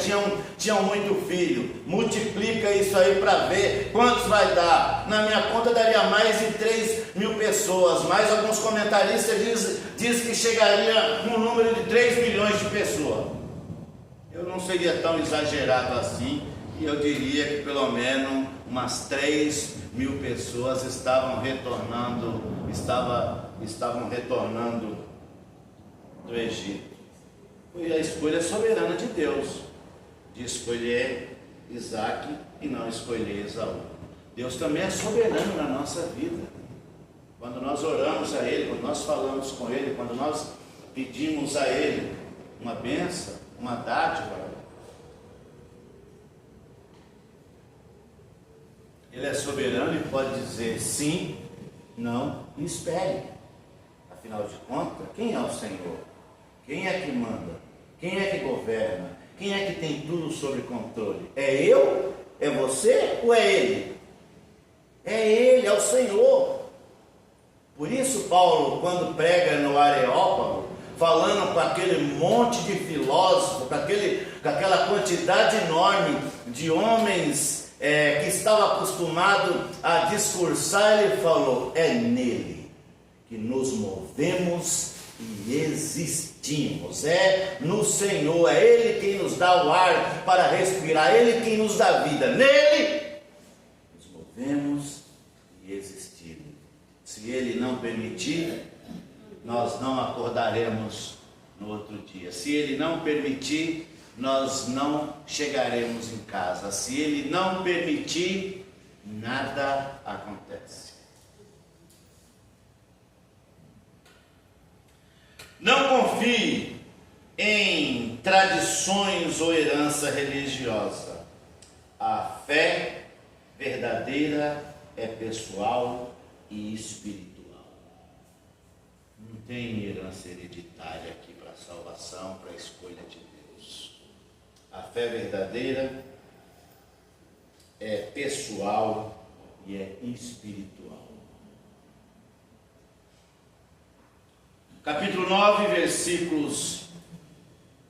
Speaker 8: tinham muito filho. Multiplica isso aí para ver quantos vai dar. Na minha conta daria mais de 3 mil pessoas, mas alguns comentaristas dizem que chegaria no número de 3 milhões de pessoas. Eu não seria tão exagerado assim, e eu diria que pelo menos umas 3 mil pessoas estavam retornando do Egito. Foi a escolha soberana de Deus, de escolher Isaac e não escolher Esaú. Deus também é soberano na nossa vida. Quando nós oramos a Ele, quando nós falamos com Ele, quando nós pedimos a Ele uma bênção, uma dádiva, Ele é soberano e pode dizer sim, não e espere. Afinal de contas, quem é o Senhor? Quem é que manda? Quem é que governa? Quem é que tem tudo sob controle? É eu? É você ou é Ele? É Ele, é o Senhor. Por isso Paulo, quando prega no Areópago, falando com aquele monte de filósofos, com aquela quantidade enorme de homens que estavam acostumados a discursar, ele falou: é nele que nos movemos e existimos, é no Senhor, é Ele quem nos dá o ar para respirar, é Ele quem nos dá vida, nele nos movemos e existimos. Se Ele não permitir, nós não acordaremos no outro dia. Se Ele não permitir, nós não chegaremos em casa. Se Ele não permitir, nada acontece. Não confie em tradições ou herança religiosa. A fé verdadeira é pessoal e espiritual. Não tem herança hereditária aqui para a salvação, para a escolha de Deus. A fé verdadeira é pessoal e é espiritual. Capítulo 9, versículos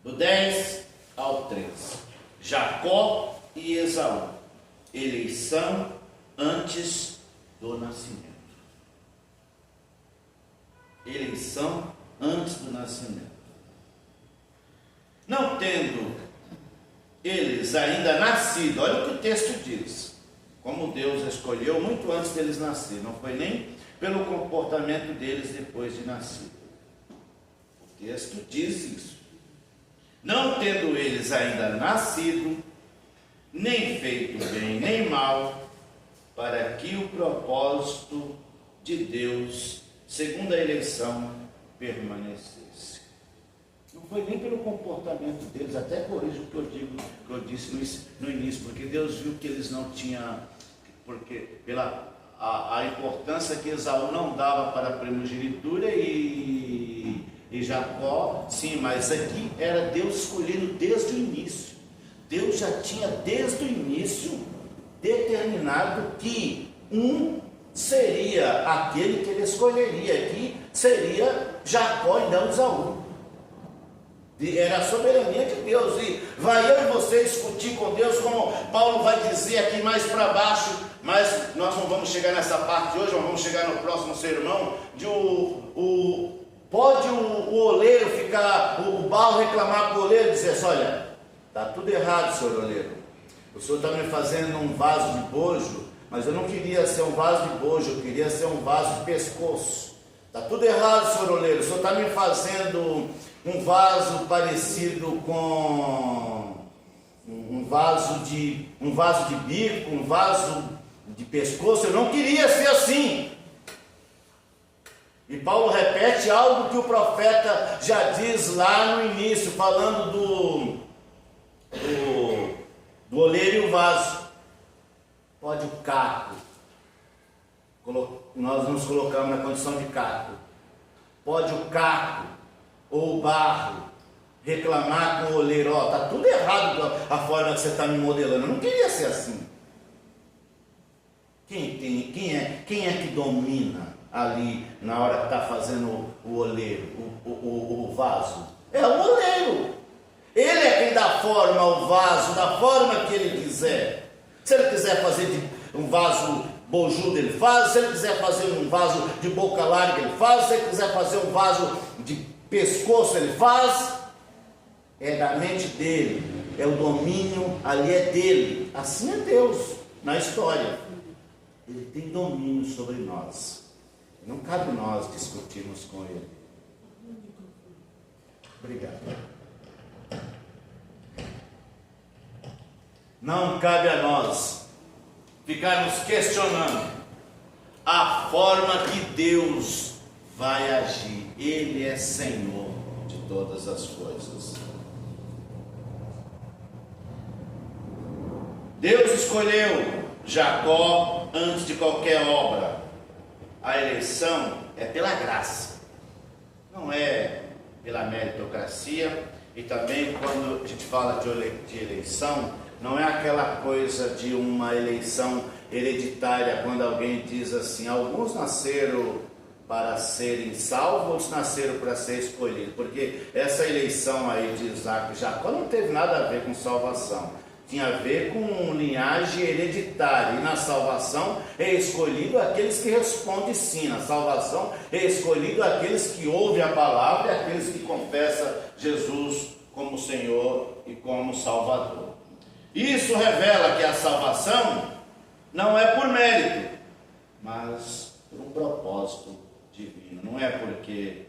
Speaker 8: do 10 ao 13. Jacó e Esaú. Eleição antes do nascimento. Eleição antes do nascimento. Não tendo eles ainda nascido, olha o que o texto diz, como Deus escolheu muito antes deles nascerem, não foi nem pelo comportamento deles depois de nascido. O texto diz isso. Não tendo eles ainda nascido, nem feito bem nem mal, para que o propósito de Deus, segundo a eleição, permanecesse. Não foi nem pelo comportamento deles, até corrijo o que eu disse no início, porque Deus viu que eles não tinham, porque pela a importância que Esaú não dava para a primogenitura e Jacó, sim, mas aqui era Deus escolhendo desde o início. Deus já tinha desde o início determinado que um seria aquele que ele escolheria, que seria Jacó e não Esaú. Era a soberania de Deus. E vai eu e você discutir com Deus, como Paulo vai dizer aqui mais para baixo, mas nós não vamos chegar nessa parte hoje, nós vamos chegar no próximo sermão, de pode o oleiro ficar, o barro reclamar para o oleiro e dizer assim: olha, está tudo errado, senhor oleiro, o senhor está me fazendo um vaso de bojo, mas eu não queria ser um vaso de bojo, eu queria ser um vaso de pescoço. Está tudo errado, senhor oleiro, o senhor está me fazendo um vaso parecido com um vaso de bico, um vaso de pescoço. Eu não queria ser assim. E Paulo repete algo que o profeta já diz lá no início, falando do oleiro e o vaso. Pode o caco, nós nos colocamos na condição de caco, pode o caco ou o barro reclamar com o oleiro: ó, está tudo errado a forma que você está me modelando, eu não queria ser assim. Quem é que domina ali na hora que está fazendo o oleiro, o vaso? É o oleiro. Ele é quem dá forma ao vaso, da forma que ele quiser. Se ele quiser fazer um vaso bojudo, ele faz. Se ele quiser fazer um vaso de boca larga, ele faz. Se ele quiser fazer um vaso de pescoço, ele faz. É da mente dele, é o domínio ali é dele. Assim é Deus na história. Ele tem domínio sobre nós. Não cabe nós discutirmos com ele. Obrigado. Não cabe a nós ficarmos questionando a forma que Deus vai agir. Ele é Senhor de todas as coisas. Deus escolheu Jacó antes de qualquer obra. A eleição é pela graça, não é pela meritocracia. E também quando a gente fala de eleição, não é aquela coisa de uma eleição hereditária, quando alguém diz assim: alguns nasceram para serem salvos, outros nasceram para ser escolhidos. Porque essa eleição aí de Isaac e Jacó não teve nada a ver com salvação. Tinha a ver com linhagem hereditária. E na salvação é escolhido aqueles que respondem sim. Na salvação é escolhido aqueles que ouvem a palavra e aqueles que confessam Jesus como Senhor e como Salvador. Isso revela que a salvação não é por mérito, mas por um propósito divino. Não é porque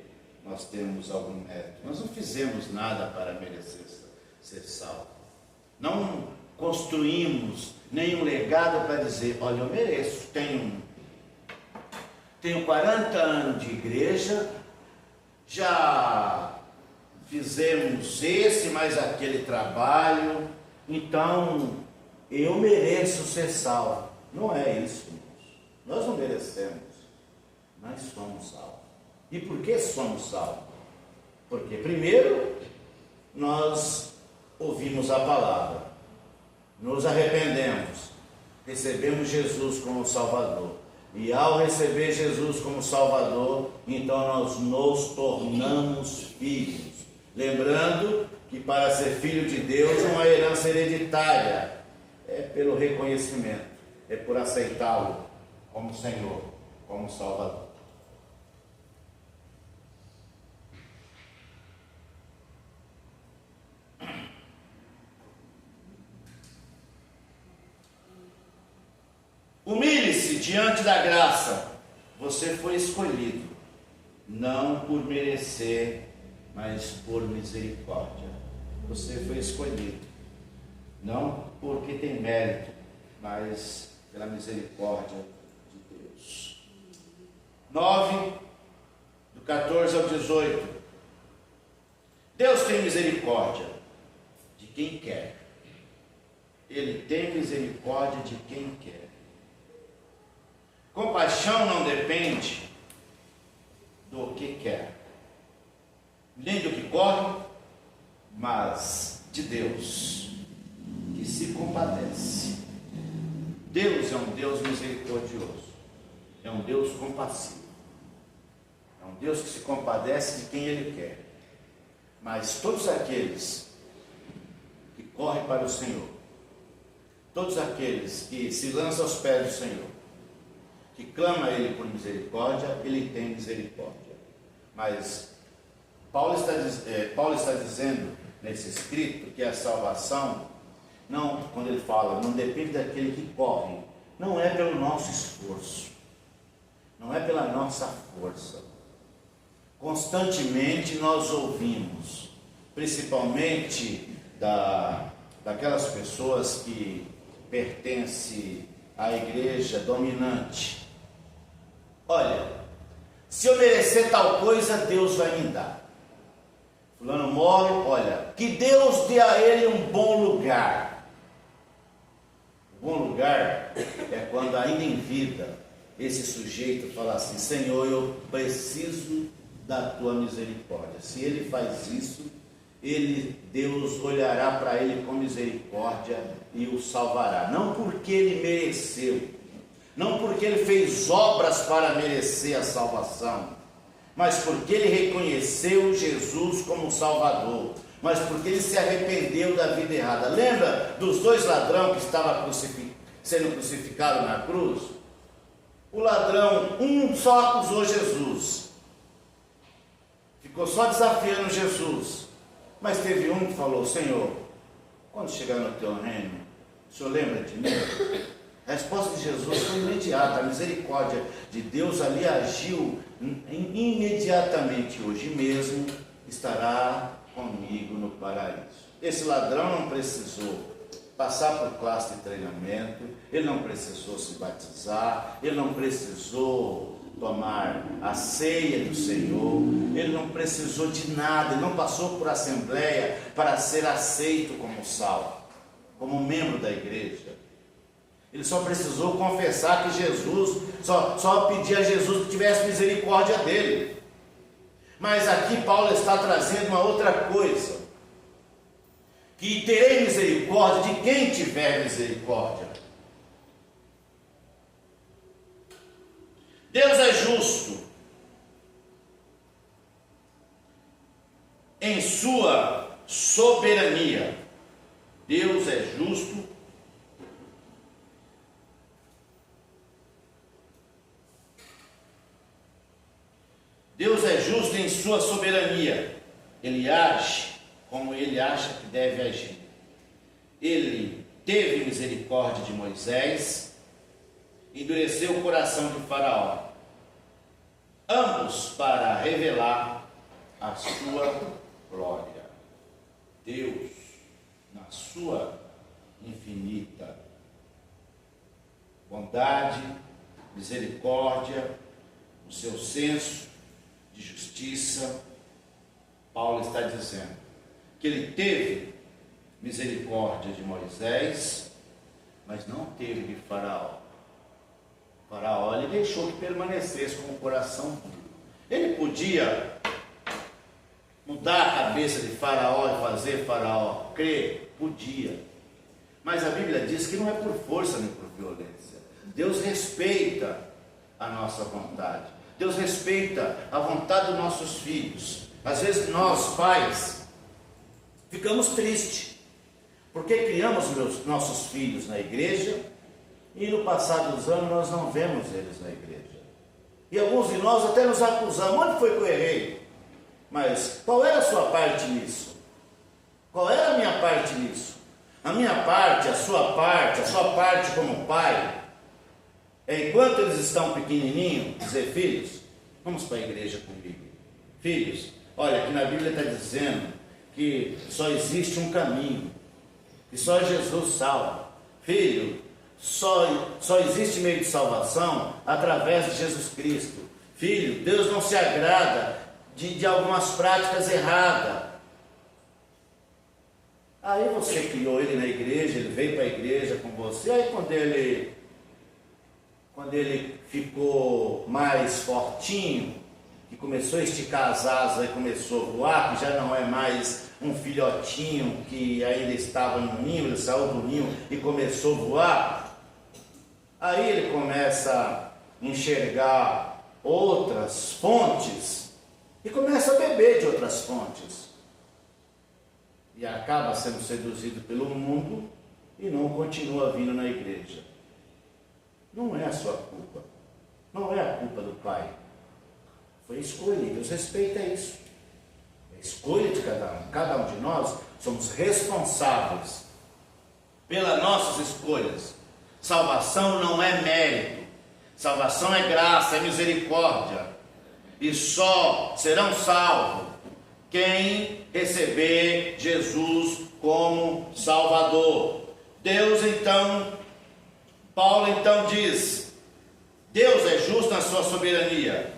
Speaker 8: nós temos algum mérito. Nós não fizemos nada para merecer ser salvo. Não construímos nenhum legado para dizer: olha, eu mereço, tenho 40 anos de igreja, já fizemos esse mais aquele trabalho, então eu mereço ser salvo. Não é isso, irmãos. Nós não merecemos, mas somos salvos. E por que somos salvos? Porque primeiro nós ouvimos a palavra, nos arrependemos, recebemos Jesus como Salvador. E ao receber Jesus como Salvador, então nós nos tornamos filhos. Lembrando que para ser filho de Deus não é herança hereditária, é pelo reconhecimento, é por aceitá-lo como Senhor, como Salvador. Humilhe-se diante da graça. Você foi escolhido, não por merecer, mas por misericórdia. Você foi escolhido, não porque tem mérito, mas pela misericórdia de Deus. 9, do 14 ao 18. Deus tem misericórdia de quem quer. Ele tem misericórdia de quem quer. Compaixão não depende do que quer, nem do que corre, mas de Deus, que se compadece. Deus é um Deus misericordioso, é um Deus compassivo, é um Deus que se compadece de quem Ele quer. Mas todos aqueles que correm para o Senhor, todos aqueles que se lançam aos pés do Senhor, que clama a Ele por misericórdia, Ele tem misericórdia. Mas Paulo está dizendo nesse escrito que a salvação, não, quando ele fala, não depende daquele que corre, não é pelo nosso esforço, não é pela nossa força. Constantemente nós ouvimos, principalmente daquelas pessoas que pertencem à igreja dominante: olha, se eu merecer tal coisa, Deus vai me dar. Fulano morre, olha, que Deus dê a ele um bom lugar. O bom lugar é quando ainda em vida esse sujeito fala assim: Senhor, eu preciso da tua misericórdia. Se ele faz isso, Deus olhará para ele com misericórdia e o salvará. Não porque ele mereceu, não porque ele fez obras para merecer a salvação, mas porque ele reconheceu Jesus como Salvador, mas porque ele se arrependeu da vida errada. Lembra dos 2 ladrões que estavam sendo crucificados na cruz? O ladrão, um só acusou Jesus, ficou só desafiando Jesus, mas teve um que falou: Senhor, quando chegar no teu reino, o Senhor lembra de mim? A resposta de Jesus foi imediata. A misericórdia de Deus ali agiu imediatamente. Hoje mesmo estará comigo no paraíso. Esse ladrão não precisou passar por classe de treinamento, ele não precisou se batizar, ele não precisou tomar a ceia do Senhor, ele não precisou de nada, ele não passou por assembleia para ser aceito como salvo, como membro da igreja. Ele só precisou confessar que Jesus, só pedir a Jesus que tivesse misericórdia dele. Mas aqui Paulo está trazendo uma outra coisa: que terei misericórdia de quem tiver misericórdia. Deus é justo em sua soberania. Deus é justo em sua soberania. Ele age como ele acha que deve agir. Ele teve misericórdia de Moisés, endureceu o coração de Faraó, ambos para revelar a sua glória. Deus, na sua infinita bondade, misericórdia, o seu senso de justiça, Paulo está dizendo que ele teve misericórdia de Moisés, mas não teve de Faraó. Faraó ele deixou que permanecesse com o coração duro. Ele podia mudar a cabeça de Faraó e fazer Faraó crer? Podia. Mas a Bíblia diz que não é por força nem por violência. Deus respeita a nossa vontade. Deus respeita a vontade dos nossos filhos. Às vezes nós, pais, ficamos tristes, porque criamos nossos filhos na igreja e no passar dos anos nós não vemos eles na igreja. E alguns de nós até nos acusamos: onde foi que eu errei? Mas qual era a sua parte nisso? Qual era a minha parte nisso? A minha parte, a sua parte como pai, enquanto eles estão pequenininhos, dizer: filhos, vamos para a igreja comigo. Filhos, olha, aqui na Bíblia está dizendo que só existe um caminho, que só Jesus salva. Filho, só existe meio de salvação através de Jesus Cristo. Filho, Deus não se agrada de algumas práticas erradas. Aí você criou ele na igreja, ele veio para a igreja com você, aí quando ele quando ele ficou mais fortinho, que começou a esticar as asas e começou a voar, que já não é mais um filhotinho que ainda estava no ninho, ele saiu do ninho e começou a voar, aí ele começa a enxergar outras fontes e começa a beber de outras fontes. E acaba sendo seduzido pelo mundo e não continua vindo na igreja. Não é a sua culpa. Não é a culpa do pai. Foi escolha. Deus respeita isso. É a escolha de cada um. Cada um de nós somos responsáveis pelas nossas escolhas. Salvação não é mérito. Salvação é graça, é misericórdia. E só serão salvos quem receber Jesus como Salvador. Deus então, Paulo então diz, Deus é justo na sua soberania.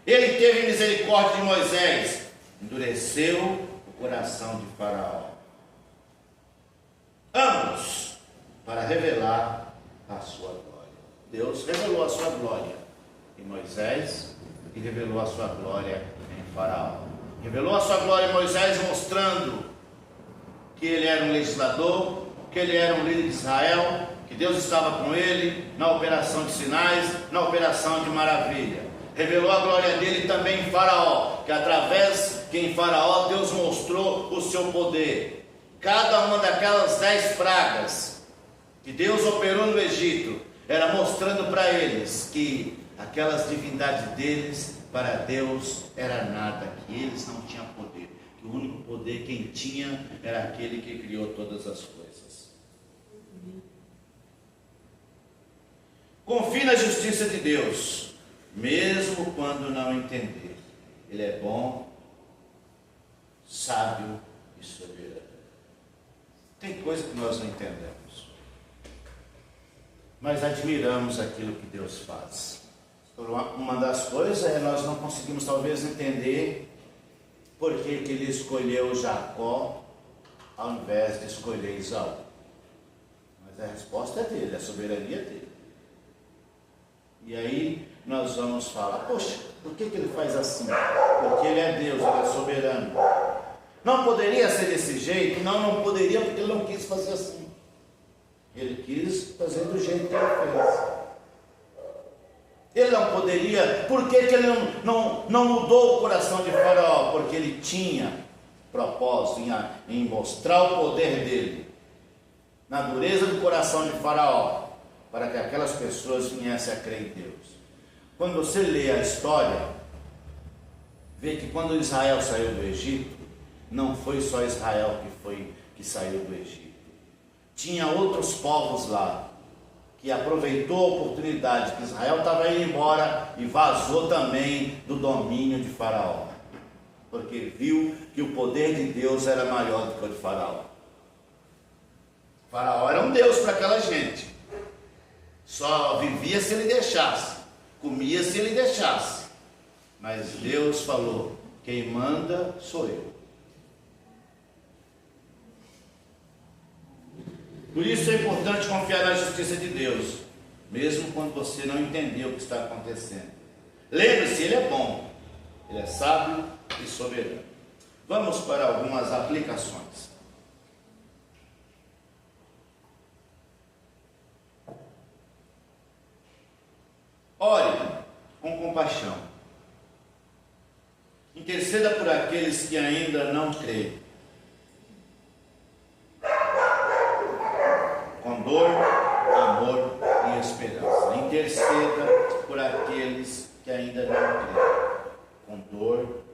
Speaker 8: Ele teve misericórdia de Moisés, endureceu o coração de Faraó. Ambos para revelar a sua glória. Deus revelou a sua glória em Moisés e revelou a sua glória em Faraó. Revelou a sua glória em Moisés, mostrando que ele era um legislador, que ele era um líder de Israel, que Deus estava com ele na operação de sinais, na operação de maravilha. Revelou a glória dele também em Faraó, que através que em Faraó Deus mostrou o seu poder. Cada uma daquelas 10 pragas que Deus operou no Egito, era mostrando para eles que aquelas divindades deles, para Deus era nada, que eles não tinham poder, que o único poder quem tinha era aquele que criou todas as coisas. Confie na justiça de Deus, mesmo quando não entender. Ele é bom, sábio e soberano. Tem coisa que nós não entendemos, mas admiramos aquilo que Deus faz. Uma das coisas é nós não conseguimos talvez entender por que ele escolheu Jacó ao invés de escolher Esaú. Mas a resposta é dele, a soberania é dele. E aí nós vamos falar, poxa, por que ele faz assim? Porque ele é Deus, ele é soberano. Não poderia ser desse jeito? Não poderia, porque ele não quis fazer assim. Ele quis fazer do jeito que ele fez. Ele não poderia, por que ele não mudou o coração de Faraó? Porque ele tinha propósito em mostrar o poder dele na dureza do coração de Faraó, para que aquelas pessoas viessem a crer em Deus. Quando você lê a história, vê que quando Israel saiu do Egito, não foi só Israel que saiu do Egito. Tinha outros povos lá, que aproveitou a oportunidade que Israel estava indo embora e vazou também do domínio de Faraó, porque viu que o poder de Deus era maior do que o de Faraó. Faraó era um Deus para aquela gente, só vivia se ele deixasse, comia se ele deixasse, mas Deus falou, quem manda sou eu. Por isso é importante confiar na justiça de Deus, mesmo quando você não entendeu o que está acontecendo. Lembre-se, Ele é bom, Ele é sábio e soberano. Vamos para algumas aplicações. Ore com compaixão. Interceda por aqueles que ainda não creem. Com dor, amor e esperança. Interceda por aqueles que ainda não creem. Com dor,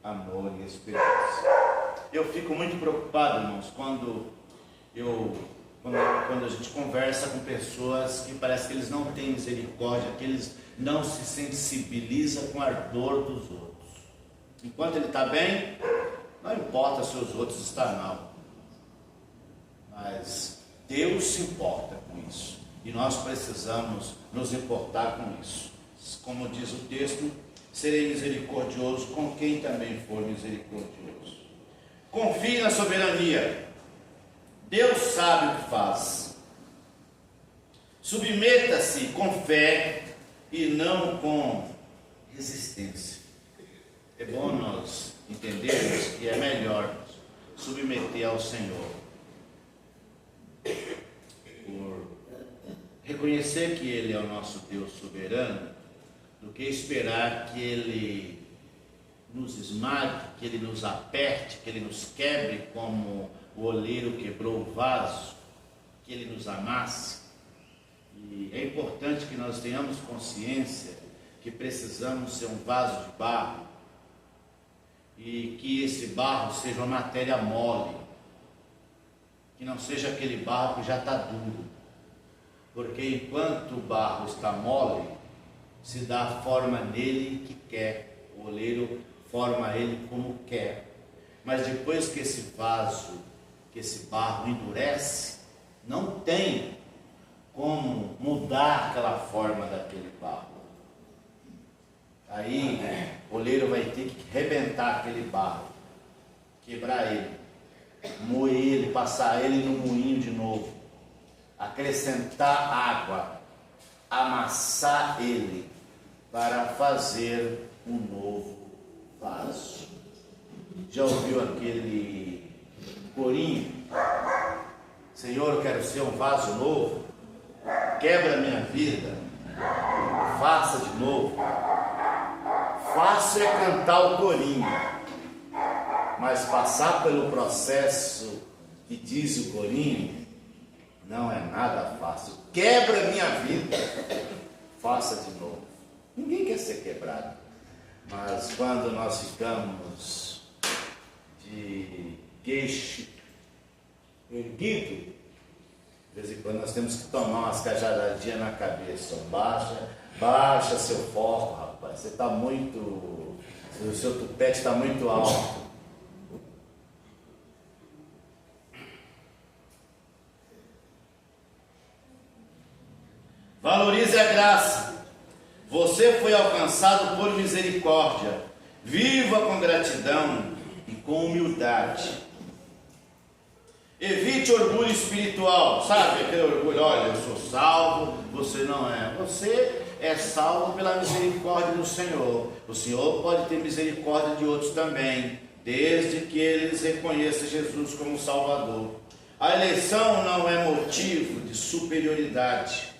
Speaker 8: amor e esperança. Eu fico muito preocupado, irmãos, quando a gente conversa com pessoas que parece que eles não têm misericórdia, que eles não se sensibilizam com a dor dos outros. Enquanto ele está bem, não importa se os outros estão mal. Mas Deus se importa com isso. E nós precisamos nos importar com isso. Como diz o texto, serei misericordioso com quem também for misericordioso. Confie na soberania. Deus sabe o que faz. Submeta-se com fé e não com resistência. É bom nós entendermos que é melhor submeter ao Senhor, por reconhecer que Ele é o nosso Deus soberano, do que esperar que Ele nos esmague, que Ele nos aperte, que Ele nos quebre como o oleiro quebrou o vaso, que Ele nos amasse. E é importante que nós tenhamos consciência que precisamos ser um vaso de barro e que esse barro seja uma matéria mole, que não seja aquele barro que já está duro, porque enquanto o barro está mole, se dá a forma nele que quer, o oleiro forma ele como quer, mas depois que esse vaso, que esse barro endurece, não tem como mudar aquela forma daquele barro. Aí o oleiro vai ter que rebentar aquele barro, quebrar ele, moer ele, passar ele no moinho de novo, acrescentar água, amassar ele para fazer um novo vaso. Já ouviu aquele corinho? Senhor, eu quero ser um vaso novo, quebra a minha vida, faça de novo. Fácil é cantar o corinho, mas passar pelo processo que diz o corinho não é nada fácil. Quebra a minha vida, faça de novo. Ninguém quer ser quebrado, mas quando nós ficamos de queixo erguido, de vez em quando nós temos que tomar umas cajadadinhas na cabeça. Baixa seu foco, rapaz. Você está muito... o seu tupete está muito alto. Valorize a graça. Você foi alcançado por misericórdia. Viva com gratidão e com humildade. Evite orgulho espiritual, sabe? Aquele orgulho, olha, eu sou salvo, você não é. Você é salvo pela misericórdia do Senhor. O Senhor pode ter misericórdia de outros também, desde que eles reconheçam Jesus como Salvador. A eleição não é motivo de superioridade,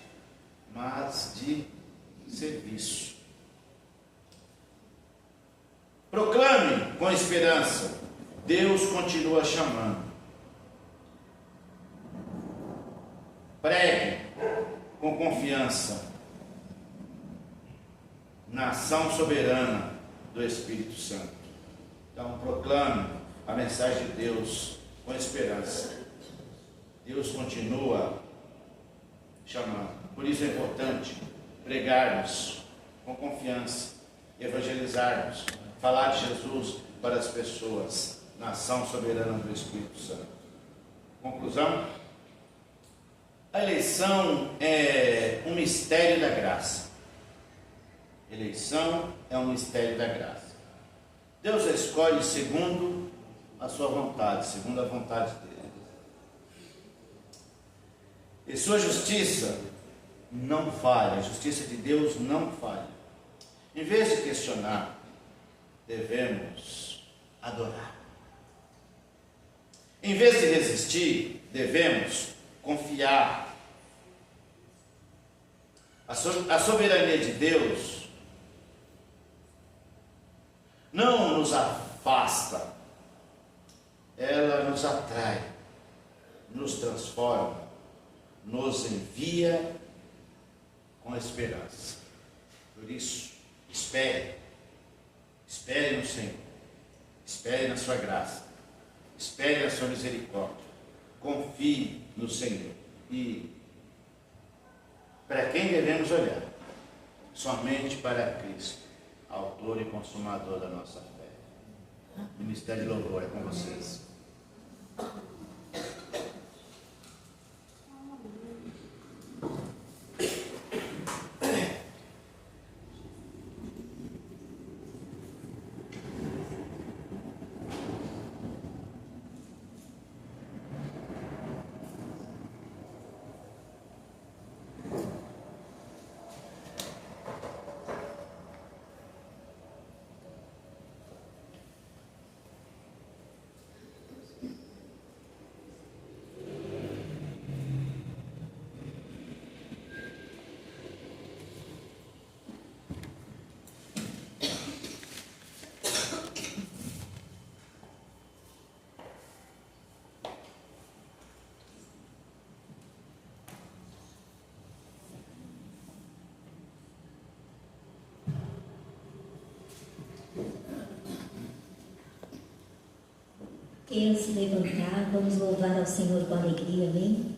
Speaker 8: mas de serviço. Proclame com esperança: Deus continua chamando. Pregue com confiança na ação soberana do Espírito Santo. Então proclame a mensagem de Deus com esperança. Deus continua chamando. Por isso é importante pregarmos com confiança, evangelizarmos, falar de Jesus para as pessoas na ação soberana do Espírito Santo. Conclusão: a eleição é um mistério da graça. Eleição é um mistério da graça. Deus a escolhe segundo a sua vontade, segundo a vontade dele. E sua justiça não falha, a justiça de Deus não falha. Em vez de questionar, devemos adorar. Em vez de resistir, devemos confiar. A soberania de Deus não nos afasta, ela nos atrai, nos transforma, nos envia com esperança. Por isso, espere no Senhor, espere na sua graça, espere na sua misericórdia, confie no Senhor. E para quem devemos olhar? Somente para Cristo, autor e consumador da nossa fé. O Ministério de Louvor é com vocês.
Speaker 2: queiram se levantar, vamos louvar ao Senhor com alegria, amém?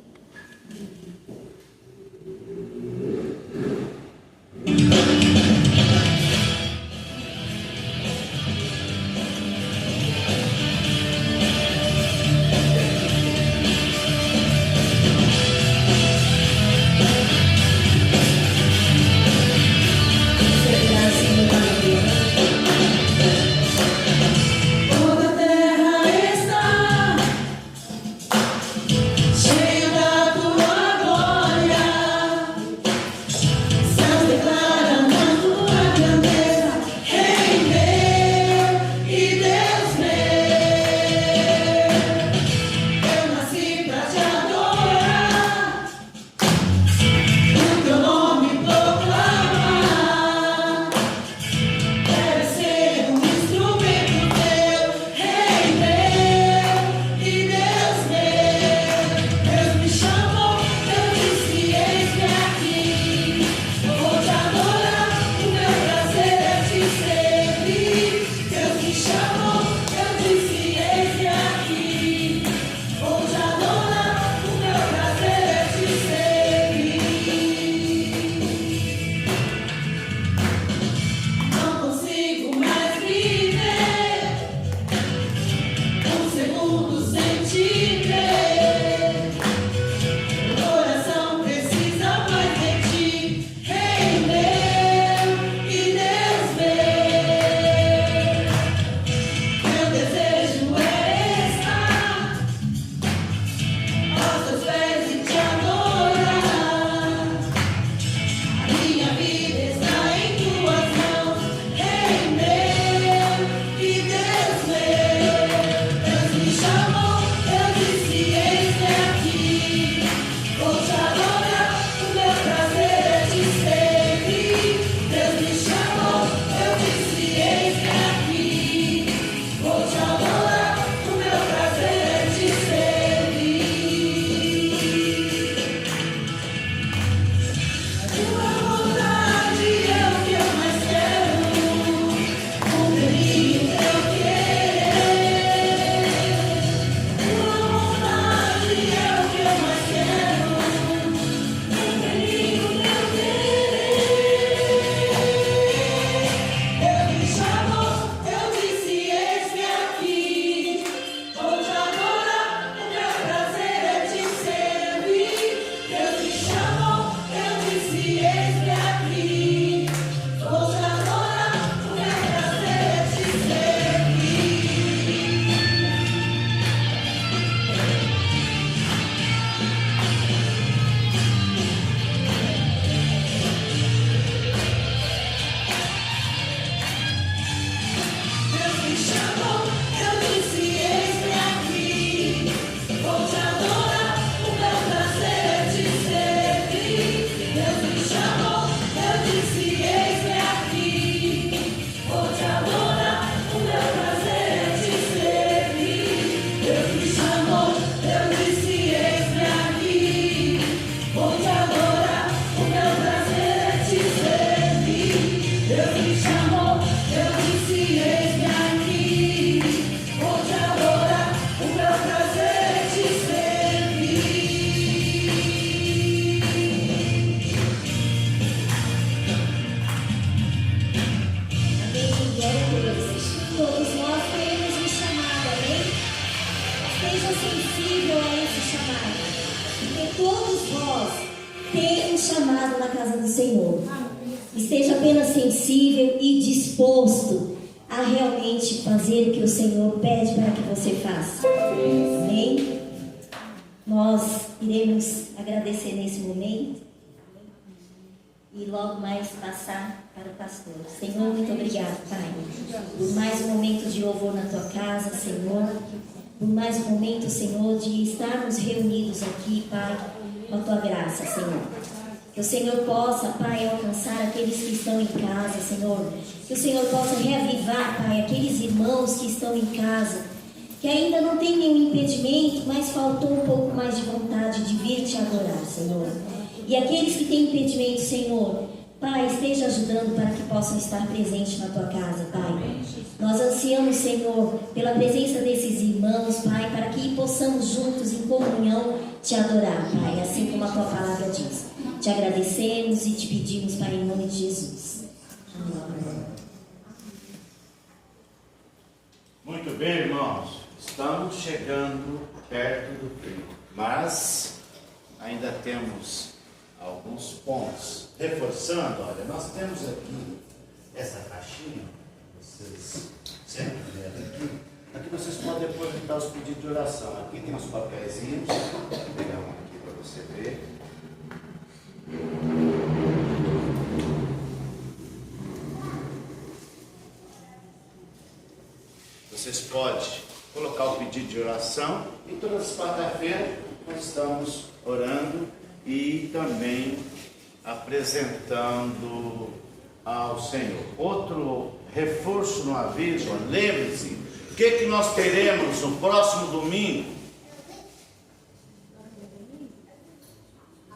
Speaker 5: Toda a terra está cheia da tua glória. Céus declaram a tua grandeza, Rei meu e Deus meu. Eu nasci pra te adorar, o teu nome proclamar. Quero ser um instrumento teu, Rei meu e Deus meu. Deus me chamou, eu disse: eis-me aqui. Vou te adorar, o meu prazer é te servir. Deus me chamou, eu disse: eis-me aqui. Vou te adorar, o meu prazer é te servir. Não consigo mais viver um segundo sem te ver. O coração precisa mais de ti, Rei meu e Deus meu. Meu desejo é estar aos teus pés e te adorar. A minha vida está em tuas mãos, Rei meu e Deus meu. Deus me chamou, eu disse: eis-me aqui. Vou te adorar, o meu prazer é te servir. Deus me chamou, eu disse: eis-me aqui. Vou te adorar, o meu prazer é te servir. A tua vontade é o que eu mais quero, cumprir o teu querer. A tua vontade é o que eu mais quero, cumprir o teu querer. Deus me chamou, eu disse: eis-me aqui. Vou te adorar, o meu prazer é te servir. Deus me chamou, eu disse: eis-me aqui. Vou te adorar, o meu prazer é te servir. Deus me chamou, eu disse: eis-me aqui. Vou te adorar, o meu prazer é te servir. Deus me chamou, eu disse: eis-me aqui. Vou te adorar, o meu prazer é te servir. Deus me chamou, eu disse: eis-me aqui. Vou te adorar, o meu prazer é te servir. Deus me chamou, eu disse: eis-me aqui. Vou te adorar, o meu prazer é te servir.
Speaker 2: Amém, glória a Deus. Todos nós temos um chamado, amém? Esteja sensível a esse chamado, porque todos nós temos um chamado na casa do Senhor. Esteja apenas sensível e disposto a realmente fazer o que o Senhor pede para que você faça. Amém? Nós iremos agradecer nesse momento e logo mais passar para o pastor. Senhor, muito obrigado, Pai, por mais um momento de louvor na tua casa, Senhor, por mais um momento, Senhor, de estarmos reunidos aqui, Pai, com a tua graça, Senhor. Que o Senhor possa, Pai, alcançar aqueles que estão em casa, Senhor. Que o Senhor possa reavivar, Pai, aqueles irmãos que estão em casa, que ainda não tem nenhum impedimento, mas faltou um pouco mais de vontade de vir te adorar, Senhor. E aqueles que têm impedimento, Senhor, Pai, esteja ajudando para que possam estar presentes na tua casa, Pai. Nós ansiamos, Senhor, pela presença desses irmãos, Pai, para que possamos juntos, em comunhão, te adorar, Pai, assim como a tua palavra diz. Te agradecemos e te pedimos, Pai, em nome de Jesus. Amém.
Speaker 8: Muito bem, irmãos. Estamos chegando perto do fim, mas ainda temos alguns pontos. Reforçando, olha, nós temos aqui essa caixinha, vocês sempre vendo aqui. Aqui vocês podem depositar os pedidos de oração. Aqui tem os papeizinhos. Vou pegar um aqui para você ver. Vocês podem colocar o pedido de oração e todas as quarta-feiras nós estamos orando e também apresentando ao Senhor. Outro reforço no aviso, lembre-se, o que nós teremos no próximo domingo?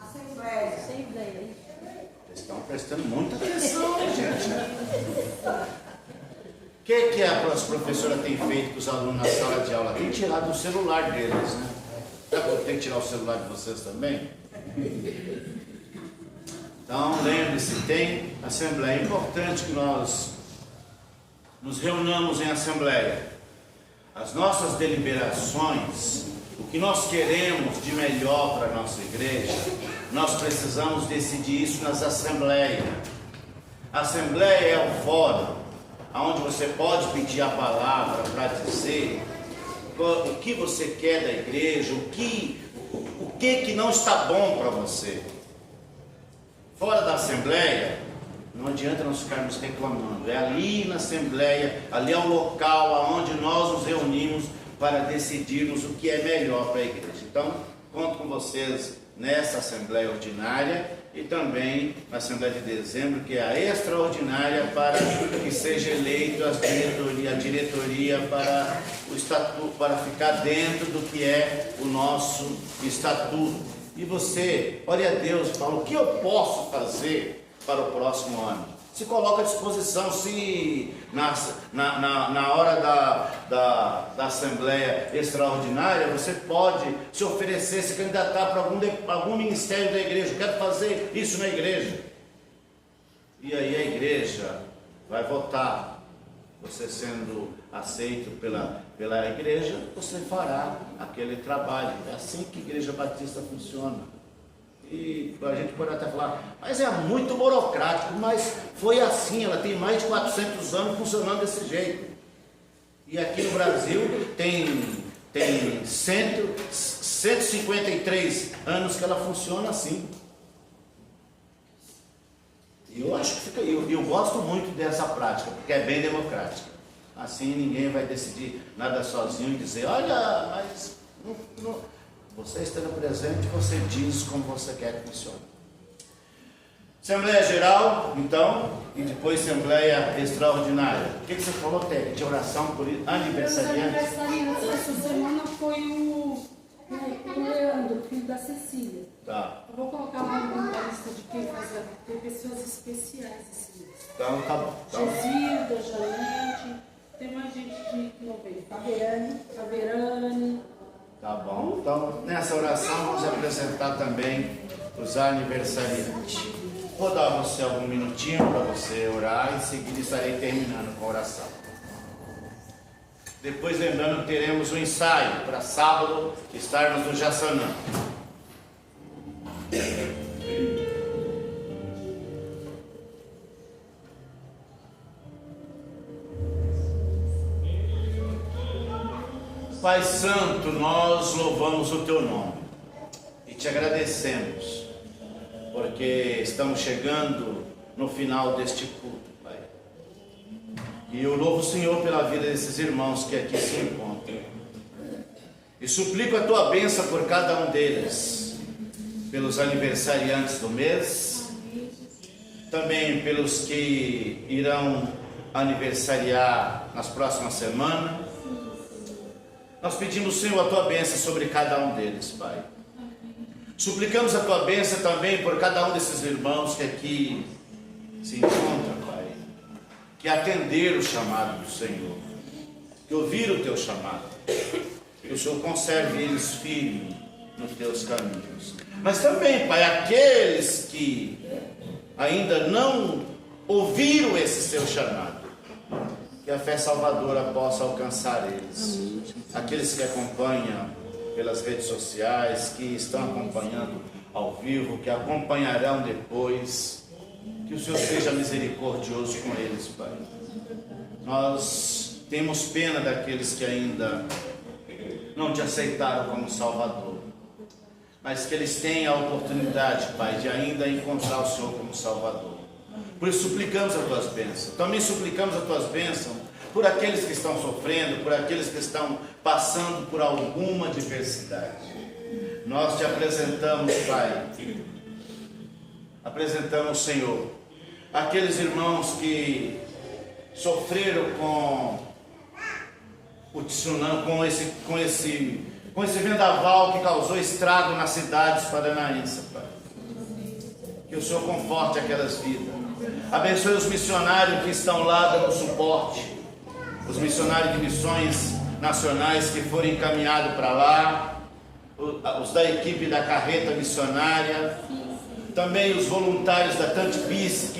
Speaker 9: Assembleia.
Speaker 8: Vocês estão prestando muita atenção, gente. O que as professoras têm feito com os alunos na sala de aula? Tem tirado o celular deles, né? Tem que tirar o celular de vocês também? Então, lembre-se, tem assembleia. É importante que nós nos reunamos em assembleia. As nossas deliberações, o que nós queremos de melhor para a nossa igreja, nós precisamos decidir isso nas assembleias. A assembleia é o fórum onde você pode pedir a palavra para dizer o que você quer da igreja, o que não está bom para você. Fora da assembleia, não adianta nós ficarmos reclamando. É ali na assembleia, ali é o local onde nós nos reunimos para decidirmos o que é melhor para a igreja. Então, conto com vocês nessa assembleia ordinária e também na assembleia de dezembro, que é a extraordinária, para que seja eleito a diretoria para o estatuto, para ficar dentro do que é o nosso estatuto. E você, olha a Deus, fala, o que eu posso fazer para o próximo ano? Se coloca à disposição, se na hora da Assembleia Extraordinária, você pode se oferecer, se candidatar para algum ministério da igreja. Eu quero fazer isso na igreja. E aí a igreja vai votar. Você sendo aceito pela igreja, você fará aquele trabalho. É assim que a Igreja Batista funciona. E a gente pode até falar, mas é muito burocrático, mas foi assim, ela tem mais de 400 anos funcionando desse jeito. E aqui no Brasil tem 153 anos que ela funciona assim. E eu acho que eu gosto muito dessa prática, porque é bem democrática. Assim ninguém vai decidir nada sozinho e dizer, olha, mas você estando presente, você diz como você quer que funcione. Assembleia Geral, então, e depois Assembleia Extraordinária. O que você falou, Tec, de oração por aniversariante?
Speaker 3: Aniversariante essa semana foi o Leandro, filho da Cecília.
Speaker 8: Tá.
Speaker 3: Eu vou colocar lá na lista de quem fazer, tem pessoas especiais esse mês.
Speaker 8: Então, tá bom.
Speaker 3: Gesilda, Janete, tem mais gente que não veio. Caverane.
Speaker 8: Tá bom. Então, nessa oração, vamos apresentar também os aniversariantes. Vou dar a você algum minutinho para você orar, e em seguida estarei terminando com a oração. Depois, lembrando, teremos um ensaio para sábado, estarmos no Jaçanã. Pai Santo, nós louvamos o Teu nome e te agradecemos, porque estamos chegando no final deste culto, Pai. E eu louvo o Senhor pela vida desses irmãos que aqui se encontram. E suplico a Tua bênção por cada um deles, pelos aniversariantes do mês, também pelos que irão aniversariar nas próximas semanas. Nós pedimos, Senhor, a Tua bênção sobre cada um deles, Pai. Suplicamos a Tua bênção também por cada um desses irmãos que aqui se encontra, Pai, que atender o chamado do Senhor, que ouvir o teu chamado, que o Senhor conserve eles firmes nos teus caminhos. Mas também, Pai, aqueles que ainda não ouviram esse seu chamado, que a fé salvadora possa alcançar eles. Aqueles que acompanham pelas redes sociais, que estão acompanhando ao vivo, que acompanharão depois, que o Senhor seja misericordioso com eles, Pai. Nós temos pena daqueles que ainda não te aceitaram como Salvador, mas que eles tenham a oportunidade, Pai, de ainda encontrar o Senhor como Salvador. Por isso suplicamos as tuas bênçãos. Também suplicamos as tuas bênçãos por aqueles que estão sofrendo, por aqueles que estão passando por alguma diversidade. Nós te apresentamos, Pai, apresentamos, Senhor, aqueles irmãos que sofreram com o tsunami, com esse vendaval que causou estrago nas cidades paranaenses, Pai. Que o Senhor conforte aquelas vidas. Abençoe os missionários que estão lá dando suporte, os missionários de missões nacionais que foram encaminhados para lá, os da equipe da carreta missionária, também os voluntários da Tantipice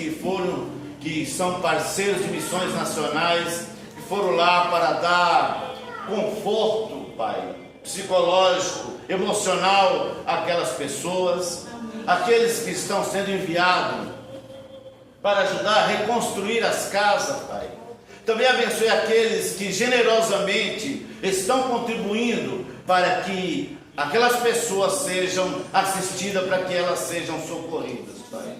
Speaker 8: que são parceiros de missões nacionais, que foram lá para dar conforto, Pai, psicológico, emocional àquelas pessoas, aqueles que estão sendo enviados para ajudar a reconstruir as casas, Pai. Também abençoe aqueles que generosamente estão contribuindo para que aquelas pessoas sejam assistidas, para que elas sejam socorridas, Pai.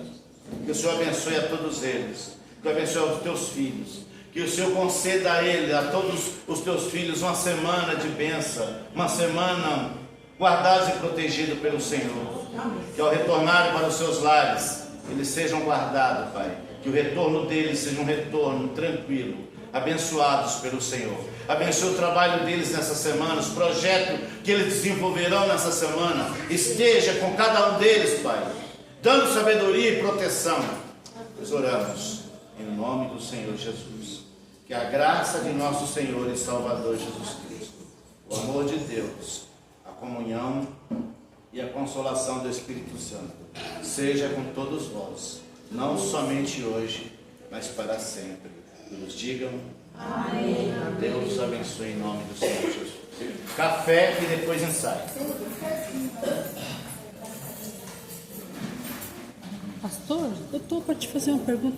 Speaker 8: Que o Senhor abençoe a todos eles, que abençoe os teus filhos, que o Senhor conceda a eles, a todos os teus filhos, uma semana de bênção, uma semana guardados e protegidos pelo Senhor. Que ao retornarem para os seus lares, eles sejam guardados, Pai. Que o retorno deles seja um retorno tranquilo, abençoados pelo Senhor. Abençoe o trabalho deles nessa semana, os projetos que eles desenvolverão nessa semana. Esteja com cada um deles, Pai, dando sabedoria e proteção. Nós oramos em nome do Senhor Jesus. Que a graça de nosso Senhor e Salvador Jesus Cristo, o amor de Deus, a comunhão e a consolação do Espírito Santo seja com todos vós, não somente hoje, mas para sempre. Que nos digam amém. Deus abençoe em nome do Senhor Jesus. Café e depois ensaio.
Speaker 3: Pastor, eu estou para te fazer uma pergunta.